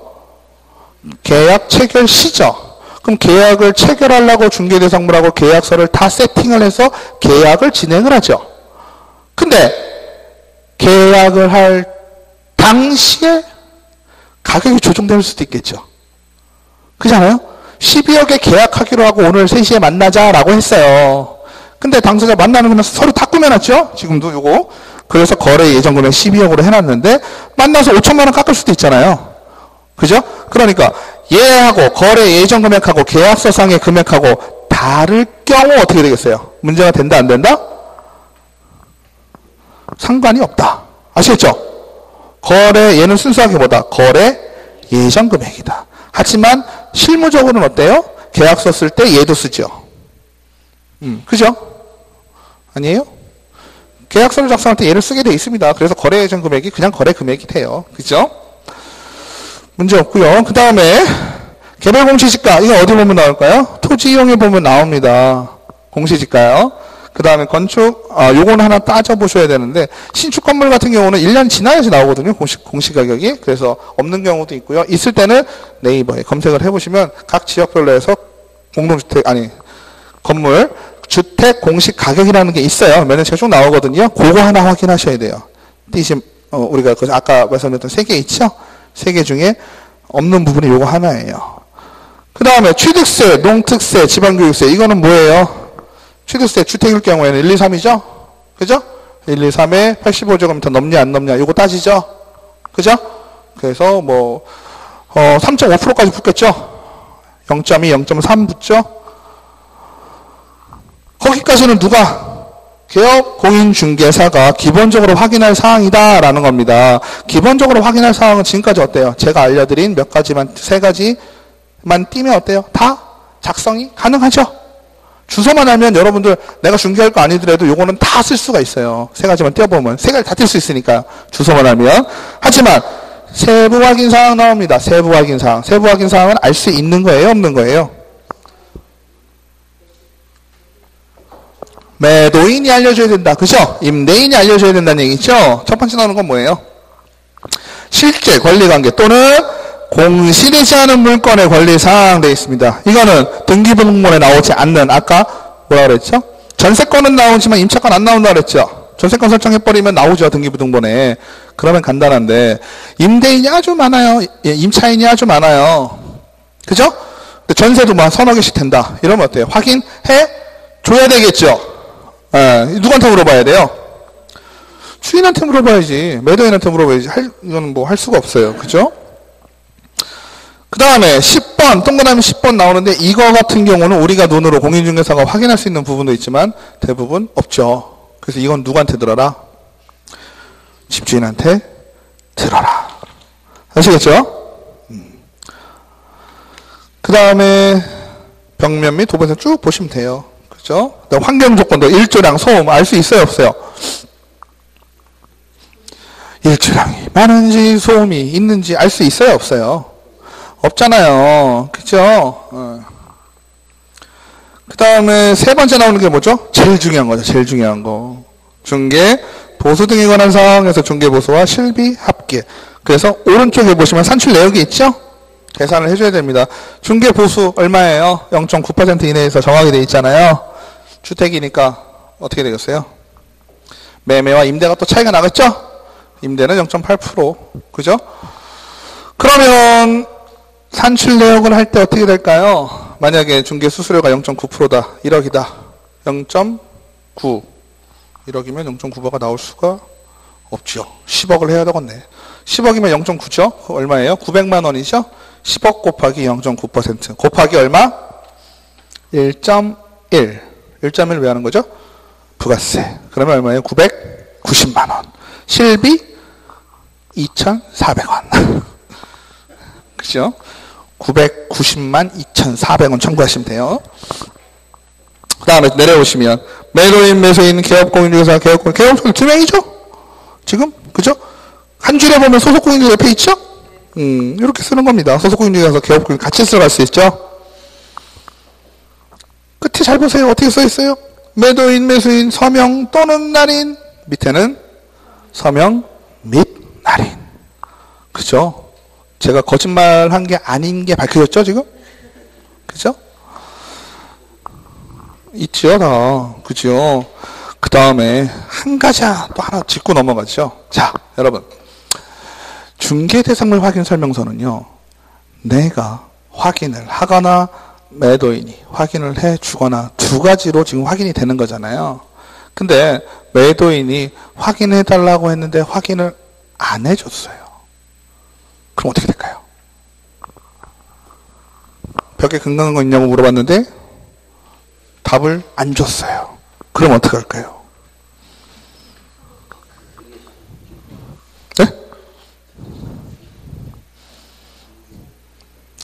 계약 체결 시죠. 그럼 계약을 체결하려고 중개대상물하고 계약서를 다 세팅을 해서 계약을 진행을 하죠. 근데 계약을 할 당시에 가격이 조정될 수도 있겠죠. 그렇잖아요? 12억에 계약하기로 하고 오늘 3시에 만나자라고 했어요. 근데 당사자 만나는 거면 서류 다 꾸며놨죠? 지금도 요거. 그래서 거래 예정금액 12억으로 해놨는데 만나서 5천만 원 깎을 수도 있잖아요. 그죠? 그러니까 얘하고 거래 예정금액하고 계약서상의 금액하고 다를 경우 어떻게 되겠어요? 문제가 된다 안 된다? 상관이 없다. 아시겠죠? 거래 얘는 순수하게 뭐다? 거래 예정금액이다. 하지만 실무적으로는 어때요? 계약서 쓸 때 얘도 쓰죠. 그죠? 아니에요? 계약서를 작성할 때 얘를 쓰게 돼 있습니다. 그래서 거래 예정 금액이 그냥 거래 금액이 돼요. 그죠? 문제 없고요. 그 다음에 개별 공시지가 이거 어디 보면 나올까요? 토지 이용에 보면 나옵니다. 공시지가요. 그 다음에 건축 요거는 하나 따져보셔야 되는데 신축 건물 같은 경우는 1년 지나야지 나오거든요. 공시 가격이. 그래서 없는 경우도 있고요. 있을 때는 네이버에 검색을 해보시면 각 지역별로 해서 공동주택 건물 주택 공시 가격이라는 게 있어요. 몇 년치가 쭉 나오거든요. 그거 하나 확인하셔야 돼요. 우리가 아까 말씀드렸던 3개 있죠? 3개 중에 없는 부분이 요거 하나예요. 그 다음에 취득세, 농특세, 지방교육세 이거는 뭐예요? 취득세 주택일 경우에는 1, 2, 3이죠? 그죠? 1, 2, 3에 85제곱미터 넘냐 안 넘냐 이거 따지죠? 그죠? 그래서 뭐 3.5%까지 붙겠죠? 0.2, 0.3 붙죠? 거기까지는 누가? 개업 공인중개사가 기본적으로 확인할 사항이다라는 겁니다. 기본적으로 확인할 사항은 지금까지 어때요? 제가 알려드린 몇 가지만, 3가지만 띄면 어때요? 다 작성이 가능하죠? 주소만 알면 여러분들 내가 중개할 거 아니더라도 요거는 다 쓸 수가 있어요. 3가지만 띄워보면 3가지 다 뜰 수 있으니까 주소만 알면. 하지만 세부 확인 사항 나옵니다. 세부 확인 사항. 세부 확인 사항은 알 수 있는 거예요? 없는 거예요? 매도인이 알려줘야 된다. 그죠? 임대인이 알려줘야 된다는 얘기죠? 첫 번째 나오는 건 뭐예요? 실제 권리관계 또는 공시되지 않은 물건의 권리사항 되어 있습니다. 이거는 등기부등본에 나오지 않는 아까 뭐라 그랬죠? 전세권은 나오지만 임차권 안 나온다 그랬죠? 전세권 설정해버리면 나오죠, 등기부등본에. 그러면 간단한데 임대인이 아주 많아요. 예, 임차인이 아주 많아요. 그죠? 근데 전세도 뭐 서너 개씩 된다. 이러면 어때요? 확인해 줘야 되겠죠? 예, 누구한테 물어봐야 돼요? 주인한테 물어봐야지. 매도인한테 물어봐야지. 이거는 뭐 할 수가 없어요. 그죠? 그 다음에 10번, 동그라미 10번 나오는데 이거 같은 경우는 우리가 눈으로 공인중개사가 확인할 수 있는 부분도 있지만 대부분 없죠. 그래서 이건 누구한테 들어라? 집주인한테 들어라. 아시겠죠? 그 다음에 벽면 및 도배선 쭉 보시면 돼요. 그죠? 환경조건도 일조량, 소음 알 수 있어요? 없어요? 일조량이 많은지 소음이 있는지 알 수 있어요? 없어요? 없잖아요. 그죠? 그 다음에 세 번째 나오는 게 뭐죠? 제일 중요한 거죠. 제일 중요한 거. 중개, 보수 등에 관한 사항에서 중개보수와 실비, 합계. 그래서 오른쪽에 보시면 산출 내역이 있죠? 계산을 해줘야 됩니다. 중개보수 얼마예요? 0.9% 이내에서 정하게 돼 있잖아요. 주택이니까 어떻게 되겠어요? 매매와 임대가 또 차이가 나겠죠? 임대는 0.8%. 그죠? 그러면 산출 내역을 할 때 어떻게 될까요? 만약에 중개 수수료가 0.9%다. 1억이다. 0.9. 1억이면 0.9%가 나올 수가 없죠. 10억을 해야 되겠네. 10억이면 0.9죠? 얼마예요? 900만 원이죠? 10억 곱하기 0.9% 곱하기 얼마? 1.1. 1.1 왜 하는 거죠? 부가세. 그러면 얼마예요? 990만 원. 실비 2,400원. 그죠? 990만 2,400원 청구하시면 돼요. 그 다음에 내려오시면 매도인, 매수인, 개업공인중개사, 개업공인, 개업공인 두 명이죠? 지금? 그죠? 한 줄에 보면 소속공인중개사 옆에 있죠? 이렇게 쓰는 겁니다. 소속공인중개사, 개업공인 같이 들어갈 수 있죠? 끝에 잘 보세요. 어떻게 써 있어요? 매도인, 매수인, 서명 또는 날인. 밑에는 서명 및 날인. 그죠? 제가 거짓말한 게 아닌 게 밝혀졌죠, 지금? 그죠? 있죠, 다. 그죠? 그 다음에 한 가지 또 하나 짚고 넘어가죠. 자, 여러분. 중개대상물 확인 설명서는요, 내가 확인을 하거나 매도인이 확인을 해 주거나 두 가지로 지금 확인이 되는 거잖아요. 근데 매도인이 확인해 달라고 했는데 확인을 안 해줬어요. 그럼 어떻게 될까요? 벽에 근거한 거 있냐고 물어봤는데 답을 안 줬어요. 그럼 어떻게 할까요? 네?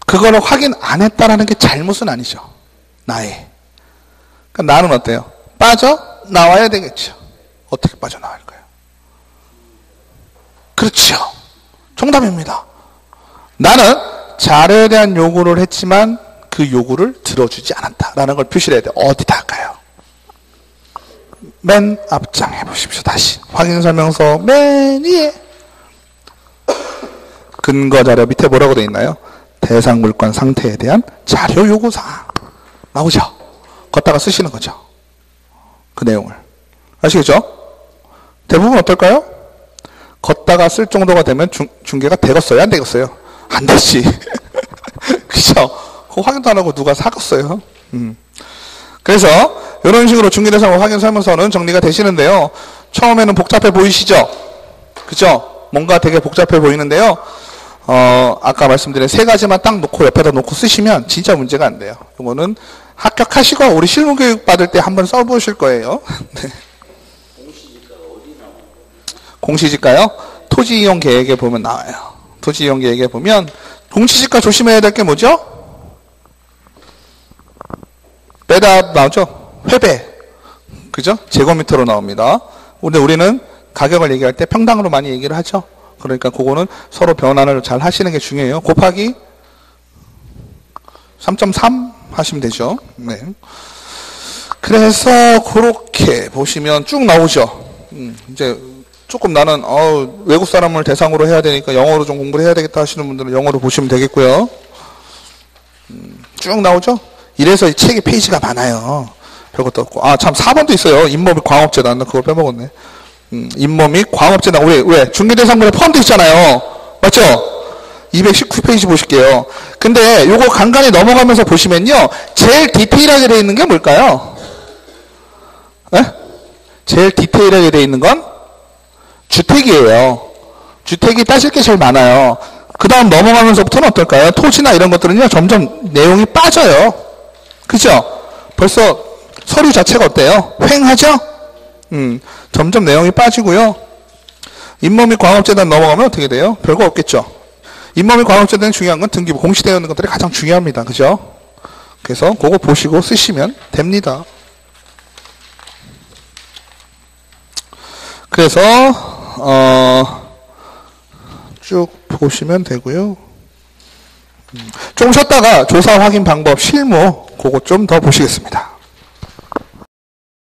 그거를 확인 안 했다라는 게 잘못은 아니죠. 나의. 그러니까 나는 어때요? 빠져나와야 되겠죠. 어떻게 빠져나갈까요? 그렇죠. 정답입니다. 나는 자료에 대한 요구를 했지만 그 요구를 들어주지 않았다라는 걸 표시를 해야 돼요. 어디다 할까요? 맨 앞장 해보십시오. 다시 확인설명서 맨 위에 근거자료 밑에 뭐라고 되어 있나요? 대상 물건 상태에 대한 자료 요구사항 나오죠? 걷다가 쓰시는 거죠. 그 내용을 아시겠죠? 대부분 어떨까요? 걷다가 쓸 정도가 되면 중개가 되겠어요? 안 되겠어요? 안 되지. 그죠? 그거 확인도 안 하고 누가 사겠어요? 그래서 이런 식으로 중개대상 확인 설명서는 정리가 되시는데요. 처음에는 복잡해 보이시죠? 그죠? 뭔가 되게 복잡해 보이는데요. 아까 말씀드린 세 가지만 딱 놓고 옆에다 놓고 쓰시면 진짜 문제가 안 돼요. 이거는 합격하시고 우리 실무교육 받을 때 한번 써보실 거예요. 네. 공시지가요? 토지이용 계획에 보면 나와요. 토지이용 계획에 보면 공시지가 조심해야 될 게 뭐죠? 빼다 나오죠? 회배. 그죠? 제곱미터로 나옵니다. 근데 우리는 가격을 얘기할 때 평당으로 많이 얘기를 하죠. 그러니까 그거는 서로 변환을 잘 하시는 게 중요해요. 곱하기 3.3 하시면 되죠. 네. 그래서 그렇게 보시면 쭉 나오죠. 이제 조금 나는 외국 사람을 대상으로 해야 되니까 영어로 좀 공부를 해야 되겠다 하시는 분들은 영어로 보시면 되겠고요. 쭉 나오죠? 이래서 이 책의 페이지가 많아요. 별것도 없고. 참 4번도 있어요. 잇몸 및 광업재단. 그걸 빼먹었네. 잇몸 및 광업재단. 왜? 중개대상물에 포함되어 있잖아요. 맞죠? 219페이지 보실게요. 근데 요거 간간히 넘어가면서 보시면요. 제일 디테일하게 되어 있는 게 뭘까요? 에? 제일 디테일하게 되어 있는 건 주택이에요. 주택이 따질 게 제일 많아요. 그 다음 넘어가면서부터는 어떨까요? 토지나 이런 것들은요, 점점 내용이 빠져요. 그죠? 벌써 서류 자체가 어때요? 휑하죠? 점점 내용이 빠지고요. 잇몸 및 광업재단 넘어가면 어떻게 돼요? 별거 없겠죠? 잇몸 및 광업재단이 중요한 건 등기부, 공시되어 있는 것들이 가장 중요합니다. 그죠? 그래서 그거 보시고 쓰시면 됩니다. 그래서 쭉 보시면 되고요. 좀 쉬었다가 조사 확인 방법 실무 그거 좀 더 보시겠습니다.